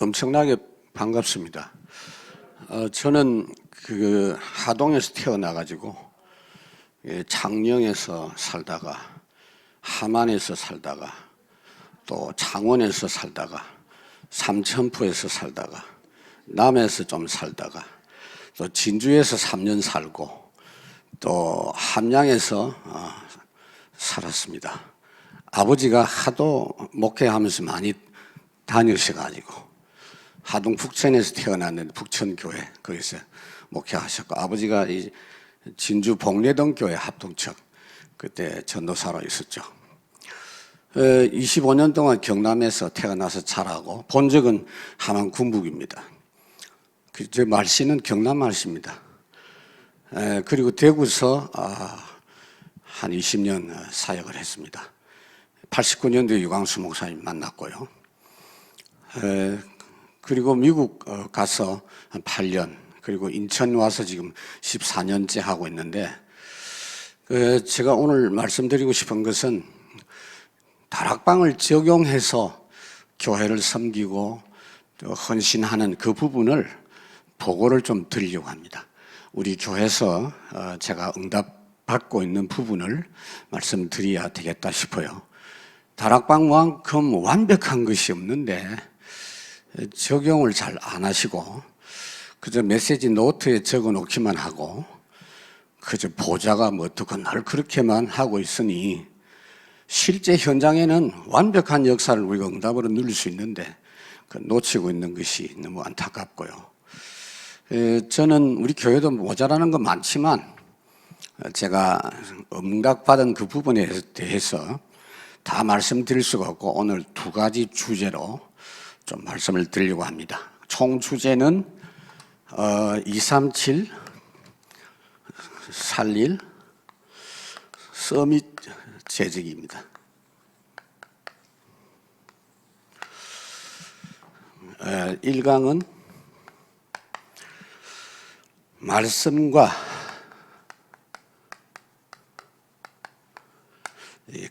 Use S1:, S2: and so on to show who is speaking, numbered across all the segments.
S1: 엄청나게 반갑습니다. 저는 하동에서 태어나가지고 창녕에서 살다가 함안에서 살다가 또 창원에서 살다가 삼천포에서 살다가 남해에서 좀 살다가 또 진주에서 3년 살고 또 함양에서 살았습니다. 아버지가 하도 목회하면서 많이 다니셔가지고 하동 북천에서 태어났는데 북천교회 거기서 목회하셨고, 아버지가 이 진주 복례동교회 합동측 그때 전도사로 있었죠. 25년 동안 경남에서 태어나서 자라고 본적은 함안 군북입니다. 제 말씨는 경남 말씨입니다. 그리고 대구서 한 20년 사역을 했습니다. 89년도에 유광수 목사님 만났고요. 그리고 미국 가서 한 8년, 그리고 인천 와서 지금 14년째 하고 있는데, 제가 오늘 말씀드리고 싶은 것은 다락방을 적용해서 교회를 섬기고 헌신하는 그 부분을 보고를 좀 드리려고 합니다. 우리 교회에서 제가 응답받고 있는 부분을 말씀드려야 되겠다 싶어요. 다락방만큼 완벽한 것이 없는데 적용을 잘 안 하시고 그저 메시지 노트에 적어 놓기만 하고 그저 보좌가 뭐 어떻고 날 그렇게만 하고 있으니 실제 현장에는 완벽한 역사를 우리가 응답으로 누릴 수 있는데 놓치고 있는 것이 너무 안타깝고요. 저는 우리 교회도 모자라는 건 많지만 제가 응답받은 그 부분에 대해서 다 말씀드릴 수가 없고 오늘 두 가지 주제로 좀 말씀을 드리려고 합니다. 총 주제는 237 살릴 서밋 재직입니다. 1강은 말씀과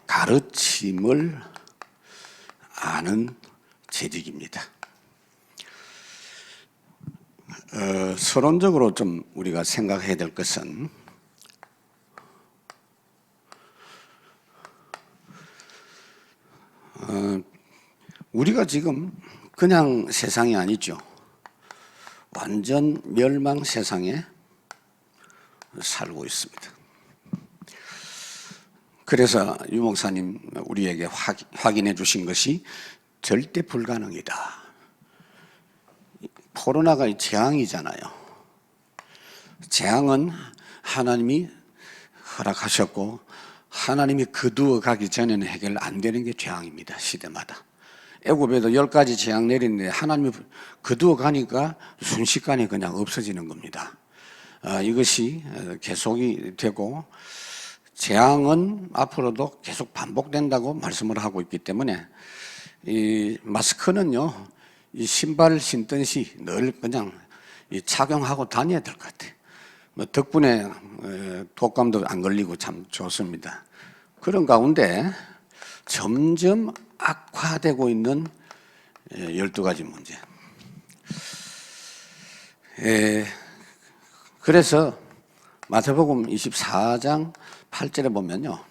S1: 가르침을 아는 재직입니다. 서론적으로 좀 우리가 생각해야 될 것은 우리가 지금 그냥 세상이 아니죠. 완전 멸망 세상에 살고 있습니다. 그래서 유 목사님 우리에게 확인해 주신 것이 절대 불가능이다. 코로나가 재앙이잖아요. 재앙은 하나님이 허락하셨고 하나님이 거두어 가기 전에는 해결 안 되는 게 재앙입니다. 시대마다. 애굽에도 10가지 재앙 내리는데 하나님이 거두어 가니까 순식간에 그냥 없어지는 겁니다. 이것이 계속이 되고 재앙은 앞으로도 계속 반복된다고 말씀을 하고 있기 때문에 이 마스크는요, 이 신발을 신듯이 늘 그냥 착용하고 다녀야 될 것 같아요. 덕분에 독감도 안 걸리고 참 좋습니다. 그런 가운데 점점 악화되고 있는 12가지 문제. 그래서 마태복음 24장 8절에 보면요,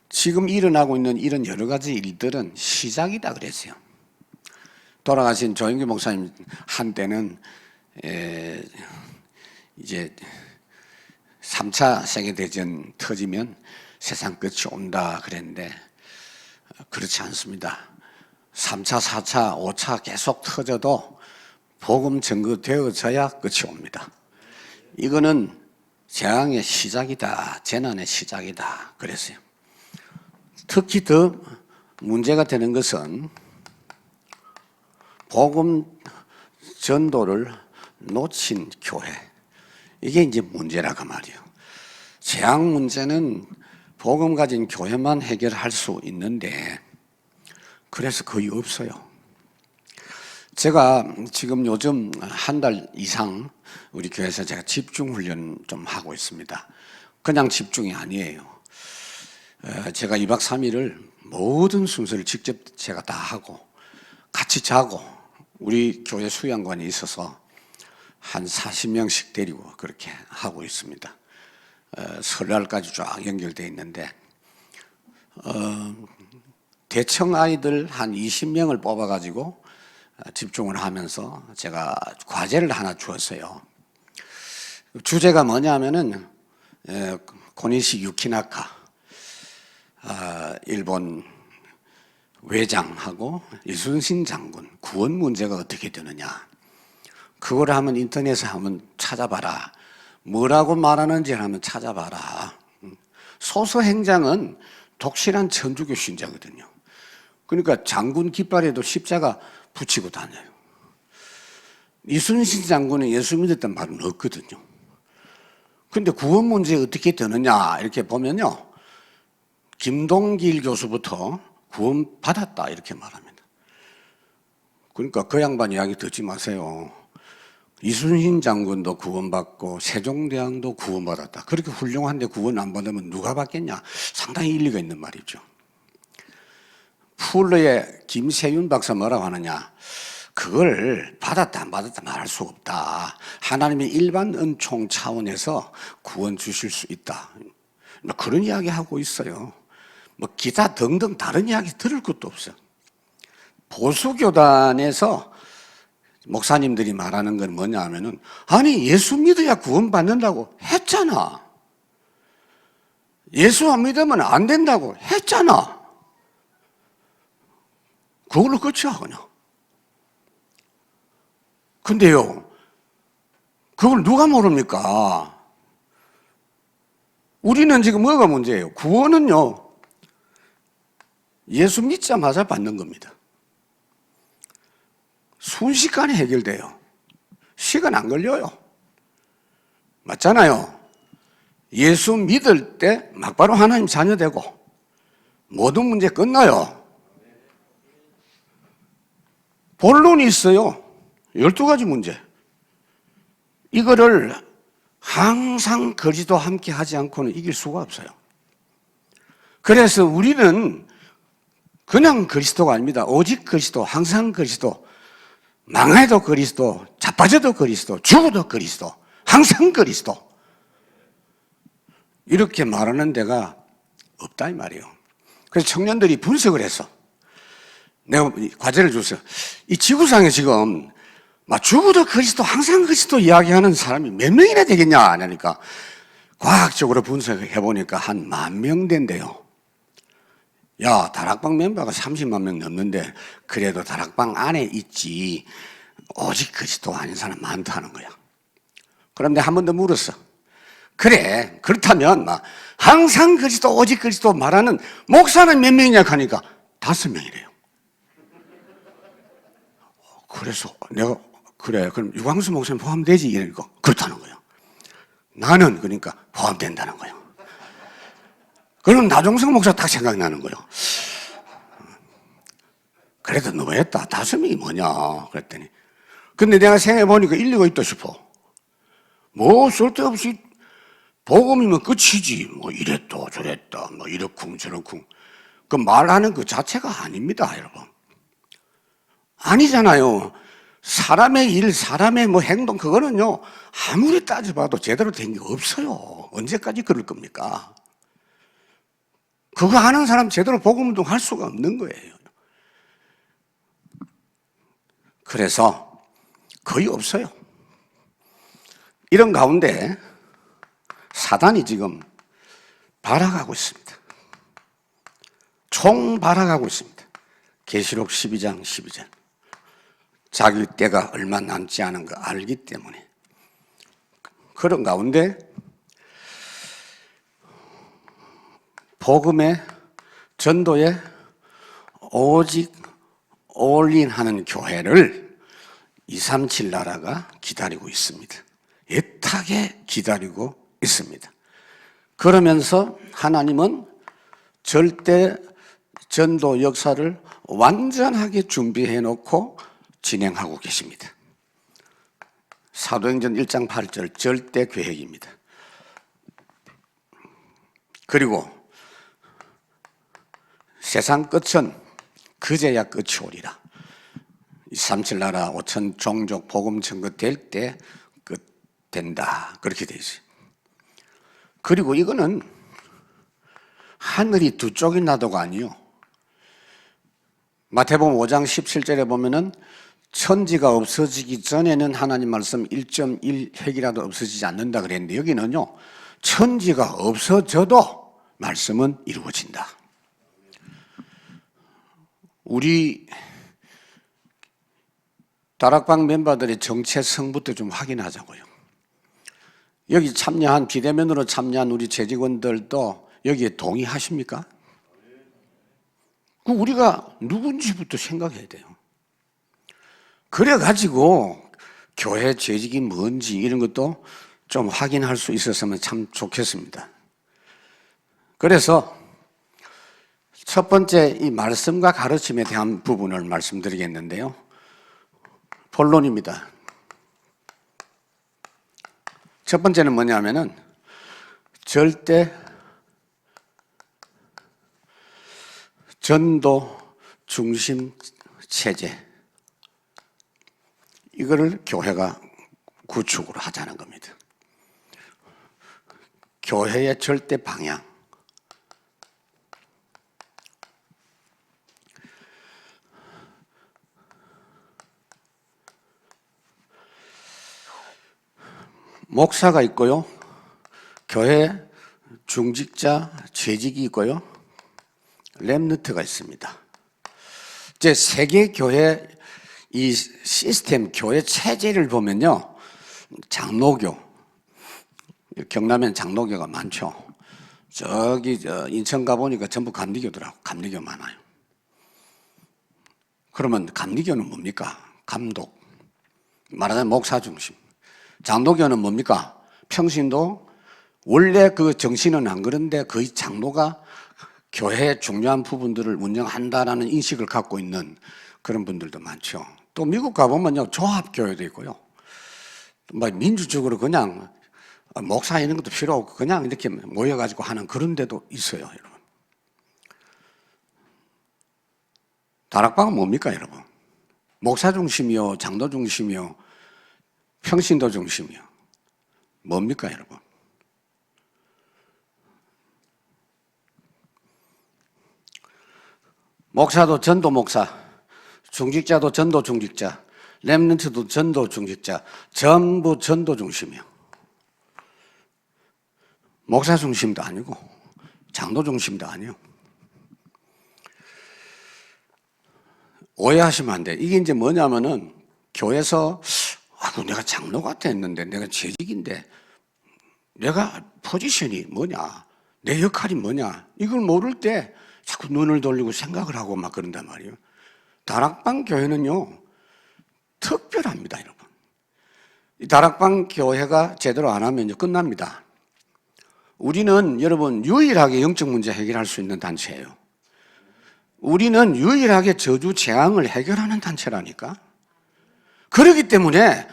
S1: 지금 일어나고 있는 이런 여러 가지 일들은 시작이다 그랬어요. 돌아가신 조영기 목사님 한때는 이제 3차 세계대전 터지면 세상 끝이 온다 그랬는데 그렇지 않습니다. 3차, 4차, 5차 계속 터져도 복음 전거되어져야 끝이 옵니다. 이거는 재앙의 시작이다, 재난의 시작이다 그랬어요. 특히 더 문제가 되는 것은 복음 전도를 놓친 교회, 이게 이제 문제라고 말이에요. 재앙 문제는 복음 가진 교회만 해결할 수 있는데 그래서 거의 없어요. 제가 지금 요즘 한 달 이상 우리 교회에서 제가 집중훈련 좀 하고 있습니다. 그냥 집중이 아니에요. 제가 2박 3일을 모든 순서를 직접 제가 다 하고 같이 자고 우리 교회 수양관이 있어서 한 40명씩 데리고 그렇게 하고 있습니다. 설날까지 쫙 연결되어 있는데 대청 아이들 한 20명을 뽑아가지고 집중을 하면서 제가 과제를 하나 주었어요. 주제가 뭐냐면은 고니시 유키나카 일본 외장하고 이순신 장군 구원 문제가 어떻게 되느냐, 그걸 한번 인터넷에 한번 찾아봐라. 뭐라고 말하는지 한번 찾아봐라. 소서행장은 독실한 천주교 신자거든요. 그러니까 장군 깃발에도 십자가 붙이고 다녀요. 이순신 장군은 예수 믿었던 말은 없거든요. 근데 구원 문제 어떻게 되느냐 이렇게 보면요, 김동길 교수부터 구원 받았다 이렇게 말합니다. 그러니까 그 양반 이야기 듣지 마세요. 이순신 장군도 구원받고 세종대왕도 구원받았다. 그렇게 훌륭한데 구원 안 받으면 누가 받겠냐? 상당히 일리가 있는 말이죠. 풀러의 김세윤 박사 뭐라고 하느냐? 그걸 받았다 안 받았다 말할 수 없다. 하나님의 일반 은총 차원에서 구원 주실 수 있다. 그런 이야기 하고 있어요. 뭐 기타 등등 다른 이야기 들을 것도 없어요. 보수교단에서 목사님들이 말하는 건 뭐냐 하면은, 아니 예수 믿어야 구원받는다고 했잖아. 예수 안 믿으면 안 된다고 했잖아. 그걸로 끝이야 그냥. 근데요, 그걸 누가 모릅니까? 우리는 지금 뭐가 문제예요? 구원은요, 예수 믿자마자 받는 겁니다. 순식간에 해결돼요. 시간 안 걸려요. 맞잖아요. 예수 믿을 때 막바로 하나님 자녀 되고 모든 문제 끝나요. 본론이 있어요. 12가지 문제. 이거를 항상 그리스도 함께 하지 않고는 이길 수가 없어요. 그래서 우리는 그냥 그리스도가 아닙니다. 오직 그리스도, 항상 그리스도, 망해도 그리스도, 자빠져도 그리스도, 죽어도 그리스도, 항상 그리스도. 이렇게 말하는 데가 없다 이 말이에요. 그래서 청년들이 분석을 했어. 내가 과제를 줬어요. 이 지구상에 지금 막 죽어도 그리스도, 항상 그리스도 이야기하는 사람이 몇 명이나 되겠냐 하니까 과학적으로 분석해 보니까 한 10,000명 된대요. 야, 다락방 멤버가 30만 명 넘는데 그래도 다락방 안에 있지 오직 그리스도 아닌 사람 많다는 거야. 그런데 한 번 더 물었어. 그래, 그렇다면 막 항상 그리스도, 오직 그리스도 말하는 목사는 몇 명이냐 하니까 5명이래요. 그래서 내가 그래, 그럼 유광수 목사님 포함되지? 이러니까 그렇다는 거야. 나는 그러니까 포함된다는 거야. 그럼 나종석 목사 딱 생각나는 거예요. 그래도 너무했다. 5명이 뭐냐 그랬더니, 근데 내가 생각해보니까 일리가 있다 싶어. 뭐 쓸데없이 복음이면 끝이지 뭐 이랬다 저랬다 뭐 이렇쿵 저렇쿵 그 말하는 그 자체가 아닙니다 여러분. 아니잖아요. 사람의 일, 사람의 뭐 행동, 그거는요 아무리 따져봐도 제대로 된 게 없어요. 언제까지 그럴 겁니까? 그거 아는 사람 제대로 복음 운동할 수가 없는 거예요. 그래서 거의 없어요. 이런 가운데 사단이 지금 발악하고 있습니다. 총 발악하고 있습니다. 계시록 12장 12절. 자기 때가 얼마 남지 않은 거 알기 때문에. 그런 가운데 복음의 전도에 오직 올인하는 교회를 237 나라가 기다리고 있습니다. 애타게 기다리고 있습니다. 그러면서 하나님은 절대 전도 역사를 완전하게 준비해 놓고 진행하고 계십니다. 사도행전 1장 8절 절대 계획입니다. 그리고 세상 끝은 그제야 끝이 오리라. 삼칠나라 5천 종족 복음 전거될 때 된다. 그렇게 돼 있어요. 그리고 이거는 하늘이 두 쪽이 나도가 아니요. 마태복음 5장 17절에 보면은 천지가 없어지기 전에는 하나님 말씀 1.1획이라도 없어지지 않는다 그랬는데 여기는요. 천지가 없어져도 말씀은 이루어진다. 우리 다락방 멤버들의 정체성부터 좀 확인하자고요. 여기 참여한 비대면으로 참여한 우리 재직원들도 여기에 동의하십니까? 우리가 누군지부터 생각해야 돼요. 그래가지고 교회 재직이 뭔지 이런 것도 좀 확인할 수 있었으면 참 좋겠습니다. 그래서 첫 번째 이 말씀과 가르침에 대한 부분을 말씀드리겠는데요. 본론입니다. 첫 번째는 뭐냐면은 절대 전도 중심 체제, 이거를 교회가 구축으로 하자는 겁니다. 교회의 절대 방향. 목사가 있고요. 교회 중직자, 재직이 있고요. 렘넌트가 있습니다. 이제 세계 교회 이 시스템, 교회 체제를 보면요. 장로교, 경남엔 장로교가 많죠. 저기 인천 가보니까 전부 감리교더라고. 감리교 많아요. 그러면 감리교는 뭡니까? 감독. 말하자면 목사 중심. 장로교는 뭡니까? 평신도. 원래 그 정신은 안 그런데 거의 장로가 교회의 중요한 부분들을 운영한다라는 인식을 갖고 있는 그런 분들도 많죠. 또 미국 가보면요, 조합교회도 있고요. 막 민주적으로 그냥 목사 이런 것도 필요 없고 그냥 이렇게 모여가지고 하는 그런 데도 있어요, 여러분. 다락방은 뭡니까, 여러분? 목사 중심이요, 장로 중심이요, 평신도 중심이요. 뭡니까, 여러분? 목사도 전도 목사, 중직자도 전도 중직자, 렘넌트도 전도 중직자, 전부 전도 중심이요. 목사 중심도 아니고 장로 중심도 아니요. 오해하시면 안 돼. 이게 이제 뭐냐면은 교회에서 내가 장로 같아 했는데 내가 재직인데 내가 포지션이 뭐냐, 내 역할이 뭐냐, 이걸 모를 때 자꾸 눈을 돌리고 생각을 하고 막 그런단 말이에요. 다락방 교회는요, 특별합니다, 여러분. 이 다락방 교회가 제대로 안 하면 끝납니다. 우리는 여러분 유일하게 영적 문제 해결할 수 있는 단체예요. 우리는 유일하게 저주 재앙을 해결하는 단체라니까. 그렇기 때문에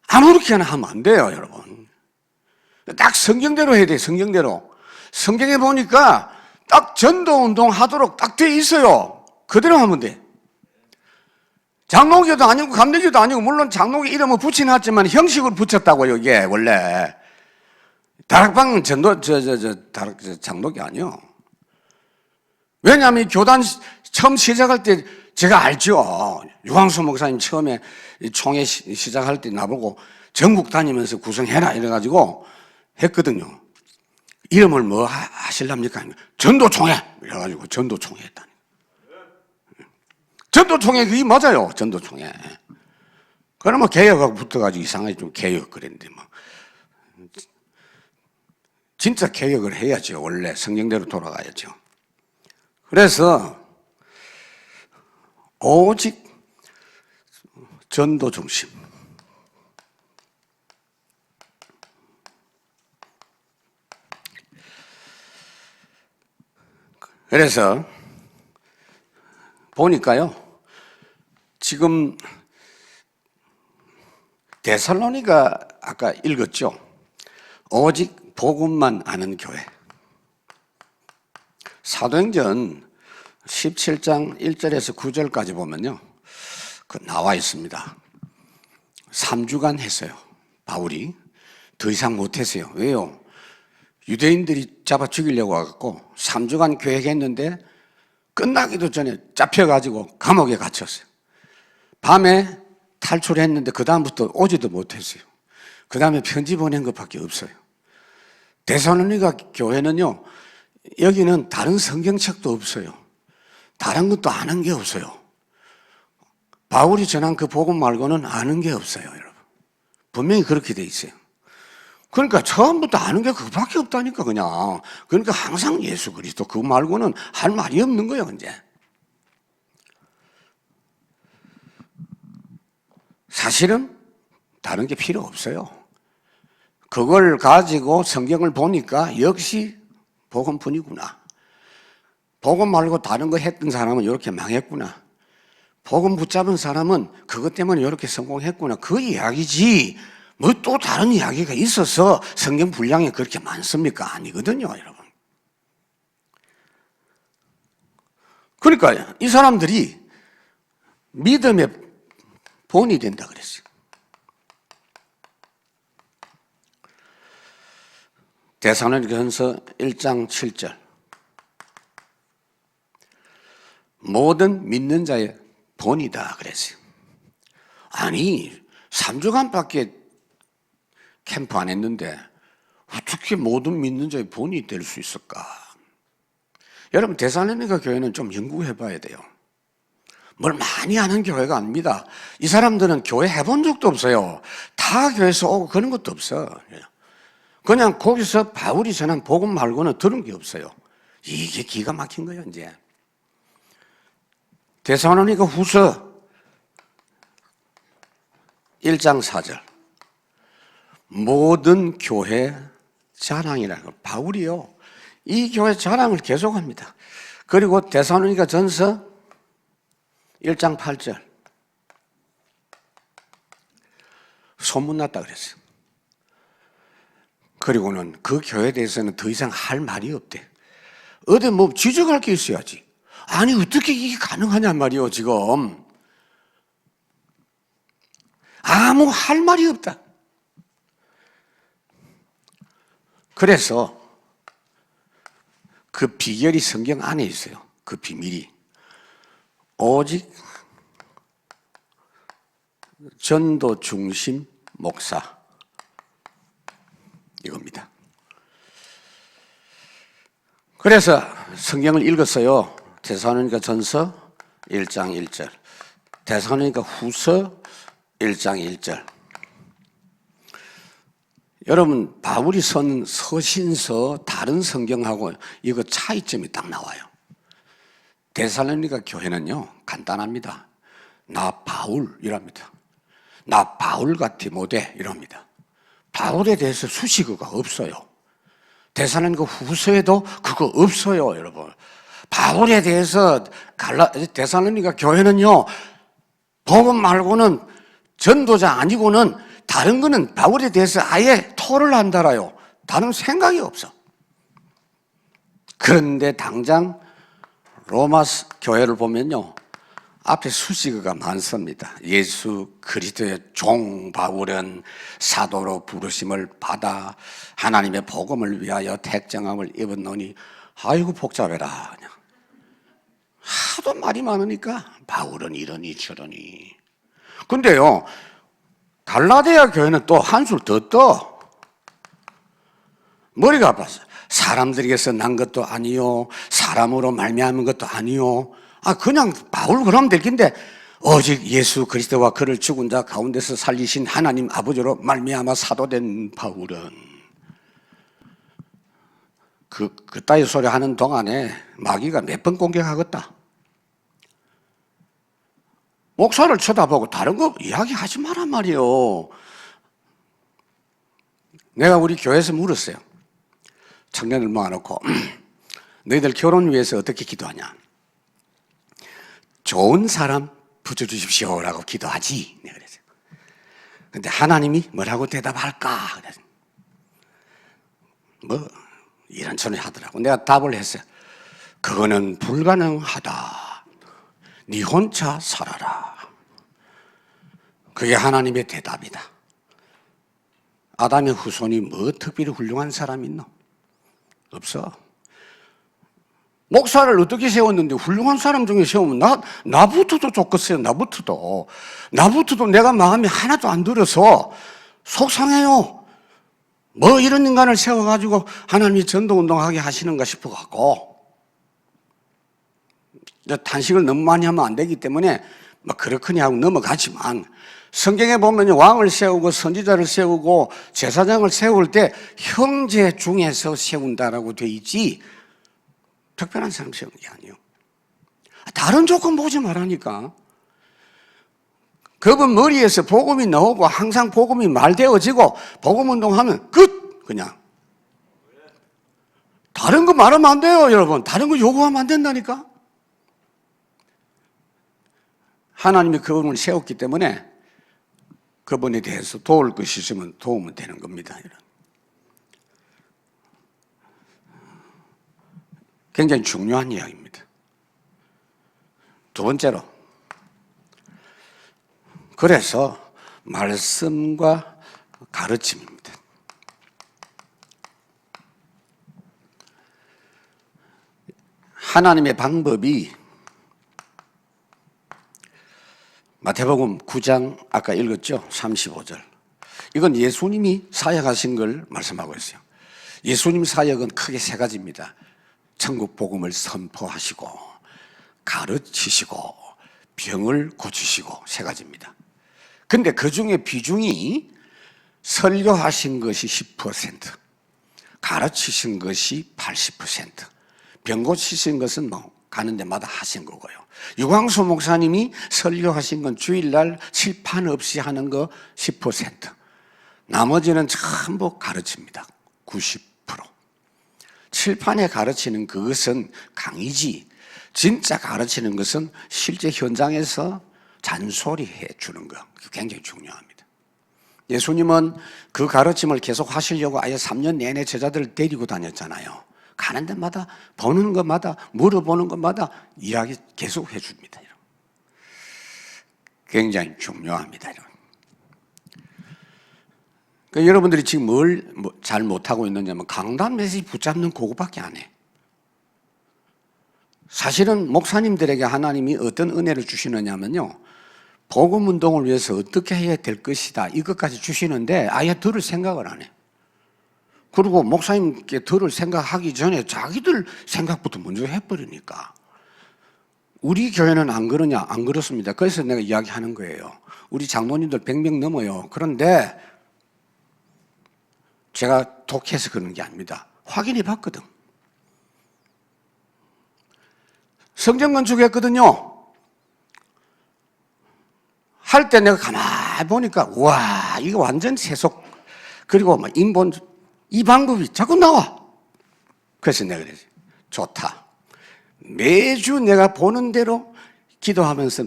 S1: 아무렇게나 하면 안 돼요, 여러분. 딱 성경대로 해야 돼요, 성경대로. 성경에 보니까 딱 전도운동 하도록 딱 돼 있어요. 그대로 하면 돼. 장로교도 아니고 감리교도 아니고, 물론 장로교 이름을 붙여놨지만 형식으로 붙였다고요, 이게 원래. 다락방은 장로교 아니요. 왜냐하면 교단 처음 시작할 때 제가 알죠. 유광수 목사님 처음에 총회 시작할 때 나보고 전국 다니면서 구성해라 이래가지고 했거든요. 이름을 뭐 하실랍니까? 전도총회! 이래가지고 전도총회 했다니. 전도총회 그게 맞아요. 전도총회. 그러면 개혁하고 붙어가지고 이상하게 좀 개혁 그랬는데 뭐. 진짜 개혁을 해야죠. 원래 성경대로 돌아가야죠. 그래서 오직 전도 중심. 그래서 보니까요, 지금 데살로니가 아까 읽었죠. 오직 복음만 아는 교회. 사도행전 17장 1절에서 9절까지 보면요, 나와 있습니다. 3주간 했어요. 바울이 더 이상 못했어요. 왜요? 유대인들이 잡아 죽이려고 와갖고 3주간 계획했는데 끝나기도 전에 잡혀가지고 감옥에 갇혔어요. 밤에 탈출했는데 그 다음부터 오지도 못했어요. 그 다음에 편지 보낸 것밖에 없어요. 데살로니가 교회는요, 여기는 다른 성경책도 없어요. 다른 것도 아는 게 없어요. 바울이 전한 그 복음 말고는 아는 게 없어요, 여러분. 분명히 그렇게 돼 있어요. 그러니까 처음부터 아는 게 그밖에 없다니까, 그냥. 그러니까 항상 예수 그리스도 그 말고는 할 말이 없는 거예요, 이제. 사실은 다른 게 필요 없어요. 그걸 가지고 성경을 보니까 역시 복음뿐이구나. 복음 말고 다른 거 했던 사람은 이렇게 망했구나. 복음 붙잡은 사람은 그것 때문에 이렇게 성공했구나. 그 이야기지. 뭐 또 다른 이야기가 있어서 성경 분량이 그렇게 많습니까? 아니거든요, 여러분. 그러니까 이 사람들이 믿음의 본이 된다 그랬어요. 데살로니가전서 1장 7절. 모든 믿는 자의 본이다 그랬어요. 아니 3주간밖에 캠프 안 했는데 어떻게 모든 믿는 자의 본이 될 수 있을까? 여러분 데살로니가 교회는 좀 연구해 봐야 돼요. 뭘 많이 하는 교회가 아닙니다. 이 사람들은 교회 해본 적도 없어요. 다 교회에서 오고 그런 것도 없어. 그냥 거기서 바울이 전한 복음 말고는 들은 게 없어요. 이게 기가 막힌 거예요, 이제. 데살로니가 후서 1장 4절. 모든 교회 자랑이라는 걸 바울이요. 이 교회 자랑을 계속합니다. 그리고 데살로니가 전서 1장 8절. 소문났다 그랬어요. 그리고는 그 교회에 대해서는 더 이상 할 말이 없대. 어디 뭐 지적할 게 있어야지. 아니 어떻게 이게 가능하냔 말이요 지금. 아무 할 말이 없다. 그래서 그 비결이 성경 안에 있어요. 그 비밀이. 오직 전도 중심 목사 이겁니다. 그래서 성경을 읽었어요. 데살로니가 전서 1장 1절, 데살로니가 후서 1장 1절. 여러분 바울이 쓴 서신서 다른 성경하고 이거 차이점이 딱 나와요. 데살로니가 교회는요 간단합니다. 나 바울 이랍니다. 나 바울과 디모데 이럽니다. 바울에 대해서 수식어가 없어요. 데살로니가 후서에도 그거 없어요, 여러분. 바울에 대해서 데살로니가 교회는요 복음 말고는 전도자 아니고는 다른 거는 바울에 대해서 아예 토를 안 달아요. 다른 생각이 없어. 그런데 당장 로마 교회를 보면요 앞에 수식어가 많습니다. 예수 그리스도의 종 바울은 사도로 부르심을 받아 하나님의 복음을 위하여 택정함을 입었노니. 아이고 복잡해라. 그냥. 하도 말이 많으니까 바울은 이러니 저러니. 근데요 갈라디아 교회는 또 한술 더 떠. 머리가 아팠어. 사람들에게서 난 것도 아니요 사람으로 말미암은 것도 아니요. 그냥 바울 그러면 될 텐데 오직 예수 그리스도와 그를 죽은 자 가운데서 살리신 하나님 아버지로 말미암아 사도된 바울은. 그따위 소리 하는 동안에 마귀가 몇 번 공격하겠다. 목사를 쳐다보고 다른 거 이야기하지 마란 말이요. 내가 우리 교회에서 물었어요. 청년을 모아놓고 너희들 결혼 위해서 어떻게 기도하냐. 좋은 사람 붙여주십시오라고 기도하지. 내가 그랬어요. 근데 하나님이 뭐라고 대답할까? 그래서 뭐 이런 소리 하더라고. 내가 답을 했어요. 그거는 불가능하다. 네 혼자 살아라. 그게 하나님의 대답이다. 아담의 후손이 뭐 특별히 훌륭한 사람이 있노? 없어. 목사를 어떻게 세웠는데 훌륭한 사람 중에 세우면 나부터도 좋겠어요. 나부터도 내가 마음이 하나도 안 들어서 속상해요. 뭐 이런 인간을 세워가지고 하나님이 전도운동하게 하시는가 싶어갖고 단식을 너무 많이 하면 안 되기 때문에 막 그렇거니 하고 넘어가지만 성경에 보면 왕을 세우고 선지자를 세우고 제사장을 세울 때 형제 중에서 세운다라고 돼 있지 특별한 사람 세우는 게 아니에요. 다른 조건 보지 말라니까. 그분 머리에서 복음이 나오고 항상 복음이 말되어지고 복음 운동하면 끝! 그냥. 다른 거 말하면 안 돼요, 여러분. 다른 거 요구하면 안 된다니까. 하나님이 그분을 세웠기 때문에 그분에 대해서 도울 것이 있으면 도우면 되는 겁니다. 굉장히 중요한 이야기입니다. 두 번째로, 그래서 말씀과 가르침입니다. 하나님의 방법이 마태복음 9장 아까 읽었죠? 35절. 이건 예수님이 사역하신 걸 말씀하고 있어요. 예수님 사역은 크게 세 가지입니다. 천국 복음을 선포하시고 가르치시고 병을 고치시고 세 가지입니다. 근데 그 중에 비중이 설교하신 것이 10%, 가르치신 것이 80%, 병 고치신 것은 뭐 가는 데마다 하신 거고요. 유광수 목사님이 설교하신 건 주일날 칠판 없이 하는 거 10%, 나머지는 전부 가르칩니다. 90%. 칠판에 가르치는 그것은 강의지, 진짜 가르치는 것은 실제 현장에서 잔소리해 주는 거. 굉장히 중요합니다. 예수님은 그 가르침을 계속 하시려고 아예 3년 내내 제자들을 데리고 다녔잖아요. 가는 데마다 보는 것마다 물어보는 것마다 이야기 계속 해줍니다. 굉장히 중요합니다. 그러니까 여러분들이 지금 뭘 잘 못하고 있느냐면 강단 메시지 붙잡는 그거밖에 안 해. 사실은 목사님들에게 하나님이 어떤 은혜를 주시느냐면요, 복음 운동을 위해서 어떻게 해야 될 것이다 이것까지 주시는데 아예 들을 생각을 안 해. 그리고 목사님께 들을 생각하기 전에 자기들 생각부터 먼저 해버리니까. 우리 교회는 안 그러냐? 안 그렇습니다. 그래서 내가 이야기하는 거예요. 우리 장로님들 100명 넘어요. 그런데 제가 독해서 그러는 게 아닙니다. 확인해 봤거든. 성전 건축했거든요. 할 때 내가 가만히 보니까 와, 이거 완전 세속, 그리고 막 인본, 이 방법이 자꾸 나와. 그래서 내가 그랬지. 좋다. 매주 내가 보는 대로 기도하면서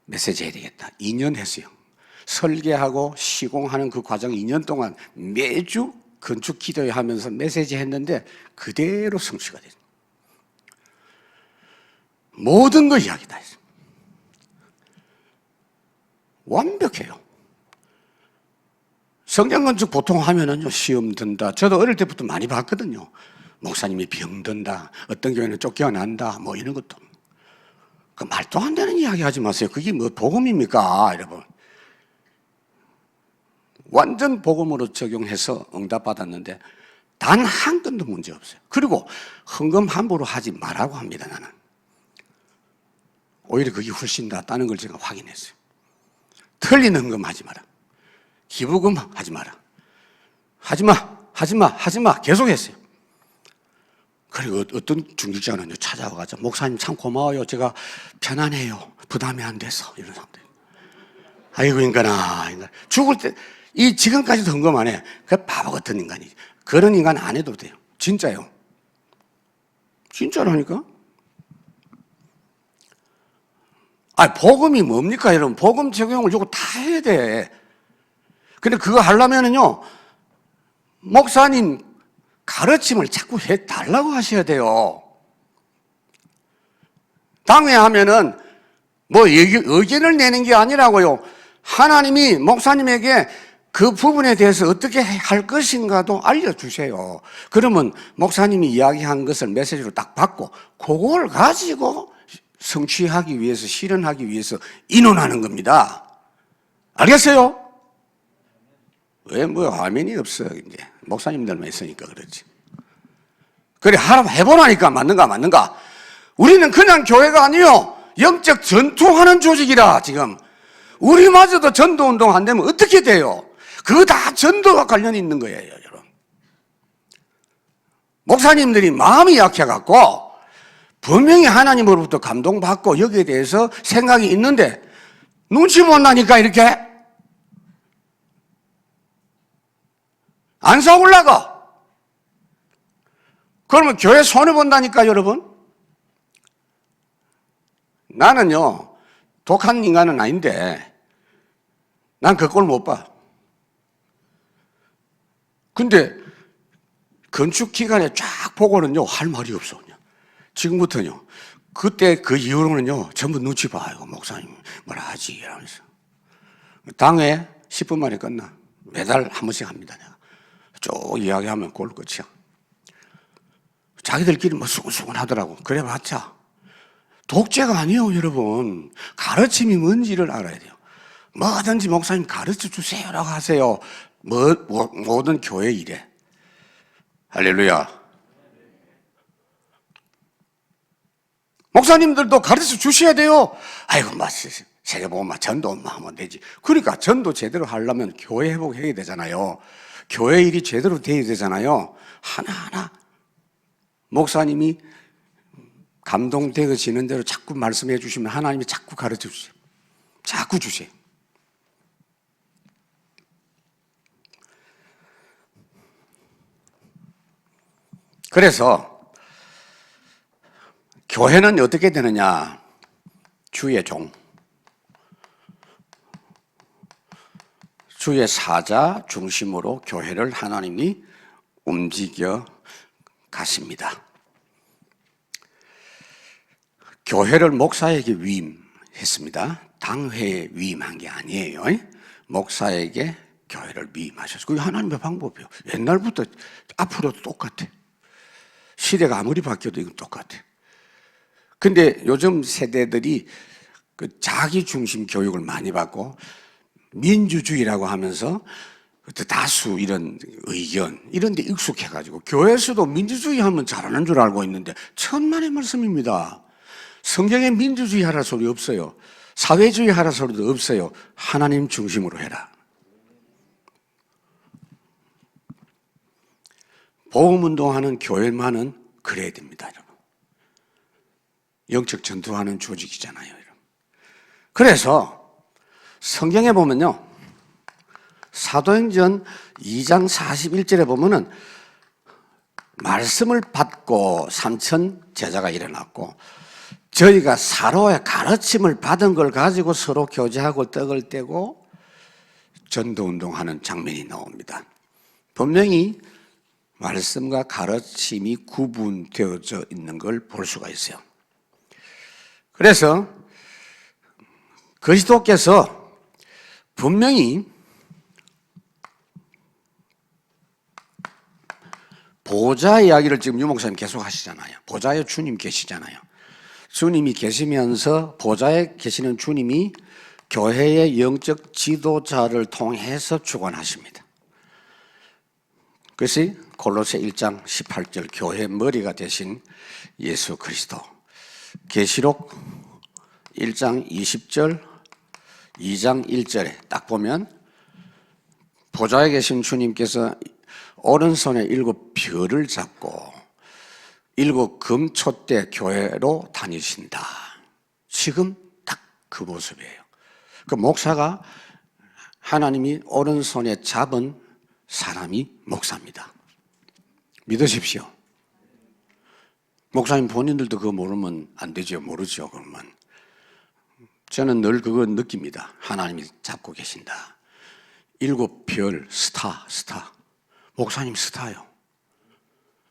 S1: 메시지 해야 되겠다. 2년 했어요. 설계하고 시공하는 그 과정 2년 동안 매주 건축 기도하면서 메시지 했는데 그대로 성취가 됐어요. 모든 거 이야기 다 했어요. 완벽해요. 성경 건축 보통 하면은요, 시험 든다. 저도 어릴 때부터 많이 봤거든요. 목사님이 병든다. 어떤 교회는 쫓겨난다. 뭐 이런 것도. 그 말도 안 되는 이야기 하지 마세요. 그게 뭐 복음입니까? 여러분. 완전 복음으로 적용해서 응답받았는데 단 한 건도 문제 없어요. 그리고 헌금 함부로 하지 말라고 합니다, 나는. 오히려 그게 훨씬 낫다는 걸 제가 확인했어요. 틀린 헌금 하지 마라. 기부금 하지 마라. 하지 마. 계속 했어요. 그리고 어떤 중직자는 찾아와가지고 목사님 참 고마워요. 제가 편안해요. 부담이 안 돼서. 이런 사람들. 아이고, 인간아. 죽을 때, 지금까지도 헌금 안 해. 그 바보 같은 인간이지. 그런 인간 안 해도 돼요. 진짜요. 진짜라니까? 복음이 뭡니까, 여러분? 복음 적용을 요거 다 해야 돼. 근데 그거 하려면은요, 목사님 가르침을 자꾸 해달라고 하셔야 돼요. 당회 하면은 뭐 의견을 내는 게 아니라고요. 하나님이 목사님에게 그 부분에 대해서 어떻게 할 것인가도 알려주세요. 그러면 목사님이 이야기한 것을 메시지로 딱 받고 그걸 가지고 성취하기 위해서, 실현하기 위해서 인원하는 겁니다. 알겠어요? 왜 아멘이 없어 이제 목사님들만 있으니까 그렇지. 그래 하라 해보라니까. 맞는가? 우리는 그냥 교회가 아니요, 영적 전투하는 조직이라. 지금 우리마저도 전도운동 안 되면 어떻게 돼요? 그거 다 전도와 관련이 있는 거예요, 여러분. 목사님들이 마음이 약해갖고 분명히 하나님으로부터 감동받고 여기에 대해서 생각이 있는데 눈치 못 나니까 이렇게 안 싸우려고. 그러면 교회 손해본다니까, 여러분. 나는요, 독한 인간은 아닌데 난 그 꼴 못 봐. 근데 건축 기간에 쫙 보고는요, 할 말이 없어. 지금부터요. 그때 그 이후로는요, 전부 눈치 봐요. 목사님 뭐라 하지? 이러면서. 당회 10분 만에 끝나. 매달 한 번씩 합니다. 내가 쭉 이야기하면 그걸로 끝이야. 자기들끼리 뭐 수근수근 하더라고. 그래 봤자 독재가 아니에요, 여러분. 가르침이 뭔지를 알아야 돼요. 뭐든지 목사님 가르쳐 주세요라고 하세요. 모든 교회 일에. 할렐루야. 목사님들도 가르쳐 주셔야 돼요. 아이고, 세계복음 전도 하면 되지. 그러니까 전도 제대로 하려면 교회 회복해야 되잖아요. 교회 일이 제대로 돼야 되잖아요. 하나하나 목사님이 감동되어지는 대로 자꾸 말씀해 주시면 하나님이 자꾸 가르쳐 주세요. 자꾸 주세요. 그래서 교회는 어떻게 되느냐? 주의 종, 주의 사자 중심으로 교회를 하나님이 움직여 가십니다. 교회를 목사에게 위임했습니다. 당회에 위임한 게 아니에요. 목사에게 교회를 위임하셨어요. 그게 하나님의 방법이에요. 옛날부터 앞으로도 똑같아. 시대가 아무리 바뀌어도 이건 똑같아. 근데 요즘 세대들이 그 자기 중심 교육을 많이 받고 민주주의라고 하면서 다수 이런 의견 이런 데 익숙해가지고 교회에서도 민주주의 하면 잘하는 줄 알고 있는데 천만의 말씀입니다. 성경에 민주주의 하라 소리 없어요. 사회주의 하라 소리도 없어요. 하나님 중심으로 해라. 복음운동하는 교회만은 그래야 됩니다, 여러분. 영적 전투하는 조직이잖아요, 여러분. 그래서 성경에 보면요, 사도행전 2장 41절에 보면은 말씀을 받고 3천 제자가 일어났고 저희가 사로의 가르침을 받은 걸 가지고 서로 교제하고 떡을 떼고 전도운동하는 장면이 나옵니다. 분명히 말씀과 가르침이 구분되어져 있는 걸 볼 수가 있어요. 그래서 그리스도께서 분명히 보좌 이야기를 지금 유 목사님 계속 하시잖아요. 보좌에 주님 계시잖아요. 주님이 계시면서 보좌에 계시는 주님이 교회의 영적 지도자를 통해서 주관하십니다. 그것이 골로새 1장 18절 교회 머리가 되신 예수 그리스도, 계시록 1장 20절, 2장 1절에 딱 보면 보좌에 계신 주님께서 오른손에 7 별을 잡고 7 금촛대 교회로 다니신다. 지금 딱 그 모습이에요. 그 목사가 하나님이 오른손에 잡은 사람이 목사입니다. 믿으십시오. 목사님 본인들도 그거 모르면 안 되죠. 모르죠. 그러면 저는 늘 그거 느낍니다. 하나님이 잡고 계신다. 7 별, 스타. 목사님 스타요.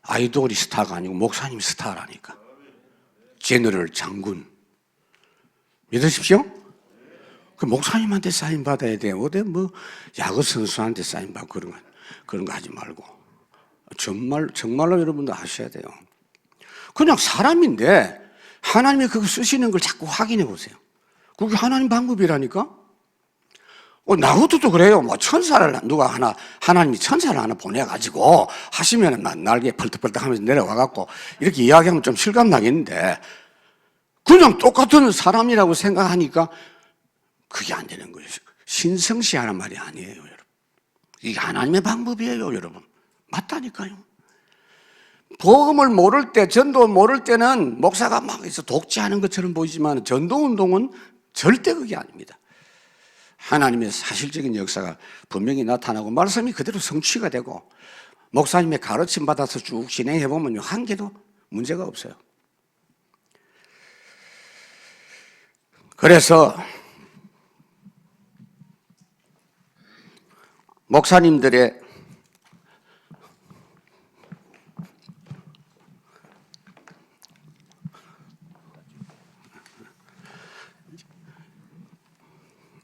S1: 아이돌이 스타가 아니고 목사님 스타라니까. 제너럴 장군. 믿으십시오. 그 목사님한테 사인 받아야 돼. 어디 뭐 야구 선수한테 사인 받고 그런 거 하지 말고. 정말로 여러분도 하셔야 돼요. 그냥 사람인데 하나님이 그거 쓰시는 걸 자꾸 확인해 보세요. 그게 하나님 방법이라니까? 나후도도 그래요. 뭐 하나님이 천사를 하나 보내가지고 하시면은 막 날개 펄떡펄떡 하면서 내려와갖고 이렇게 이야기하면 좀 실감나겠는데 그냥 똑같은 사람이라고 생각하니까 그게 안 되는 거예요. 신성시하는 말이 아니에요, 여러분. 이게 하나님의 방법이에요, 여러분. 맞다니까요. 복음을 모를 때, 전도 모를 때는 목사가 막 해서 독재하는 것처럼 보이지만 전도운동은 절대 그게 아닙니다. 하나님의 사실적인 역사가 분명히 나타나고 말씀이 그대로 성취가 되고 목사님의 가르침 받아서 쭉 진행해 보면 한 개도 문제가 없어요. 그래서 목사님들의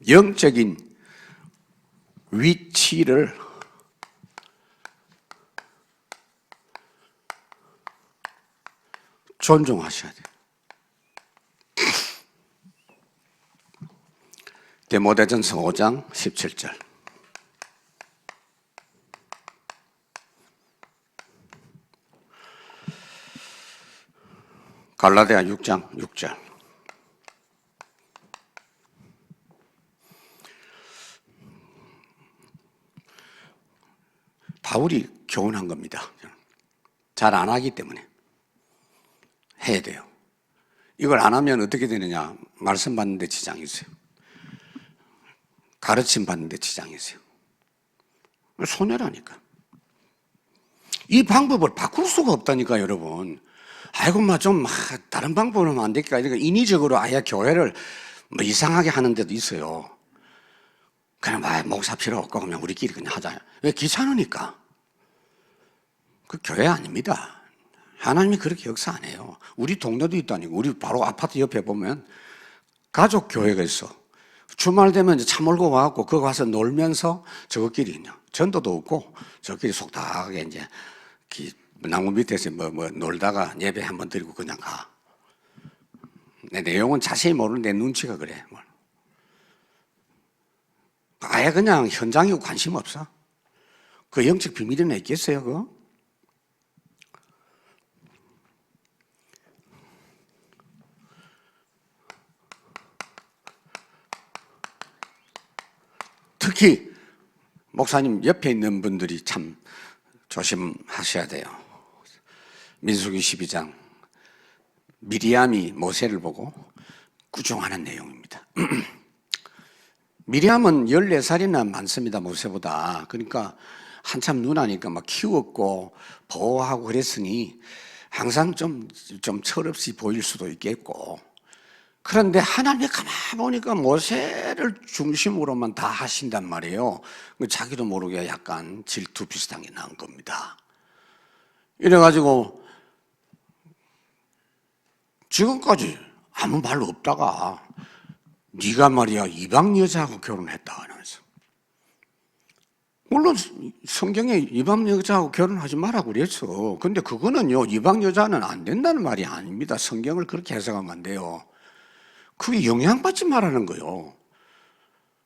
S1: 영적인 위치를 존중하셔야 돼요. 디모데전서 5장 17절. 갈라디아 6장 6절. 바울이 교훈한 겁니다. 잘 안 하기 때문에 해야 돼요. 이걸 안 하면 어떻게 되느냐? 말씀 받는데 지장이 있어요. 가르침 받는데 지장이 있어요. 손해라니까. 이 방법을 바꿀 수가 없다니까, 여러분. 아이고, 다른 방법으로 하면 안 될까? 그러니까 인위적으로 아예 교회를 이상하게 하는 데도 있어요. 그냥 목사 필요 없고 그냥 우리끼리 그냥 하자. 왜? 귀찮으니까. 그 교회 아닙니다. 하나님이 그렇게 역사 안 해요. 우리 동네도 있다니까. 우리 바로 아파트 옆에 보면 가족 교회가 있어. 주말 되면 이제 차 몰고 와갖고 거기 가서 놀면서 저것끼리 그냥 전도도 없고 저끼리 속닥하게 이제 나무 밑에서 놀다가 예배 한번 드리고 그냥 가. 내 내용은 자세히 모르는데 눈치가 그래. 아예 그냥 현장이고 관심 없어. 그 영적 비밀이나 있겠어요, 그거? 특히 목사님 옆에 있는 분들이 참 조심하셔야 돼요. 민수기 12장 미리암이 모세를 보고 꾸중하는 내용입니다. 미리암은 14살이나 많습니다, 모세보다. 그러니까 한참 누나니까 막 키웠고 보호하고 그랬으니 항상 좀 철없이 보일 수도 있겠고. 그런데 하나님이 가만히 보니까 모세를 중심으로만 다 하신단 말이에요. 자기도 모르게 약간 질투 비슷한 게 나온 겁니다. 이래가지고 지금까지 아무 말 없다가 네가 말이야 이방 여자하고 결혼했다 하면서. 물론 성경에 이방 여자하고 결혼하지 말라고 그랬어. 근데 그거는요, 이방 여자는 안 된다는 말이 아닙니다. 성경을 그렇게 해석하면 안 돼요. 그게 영향받지 말라는 거예요.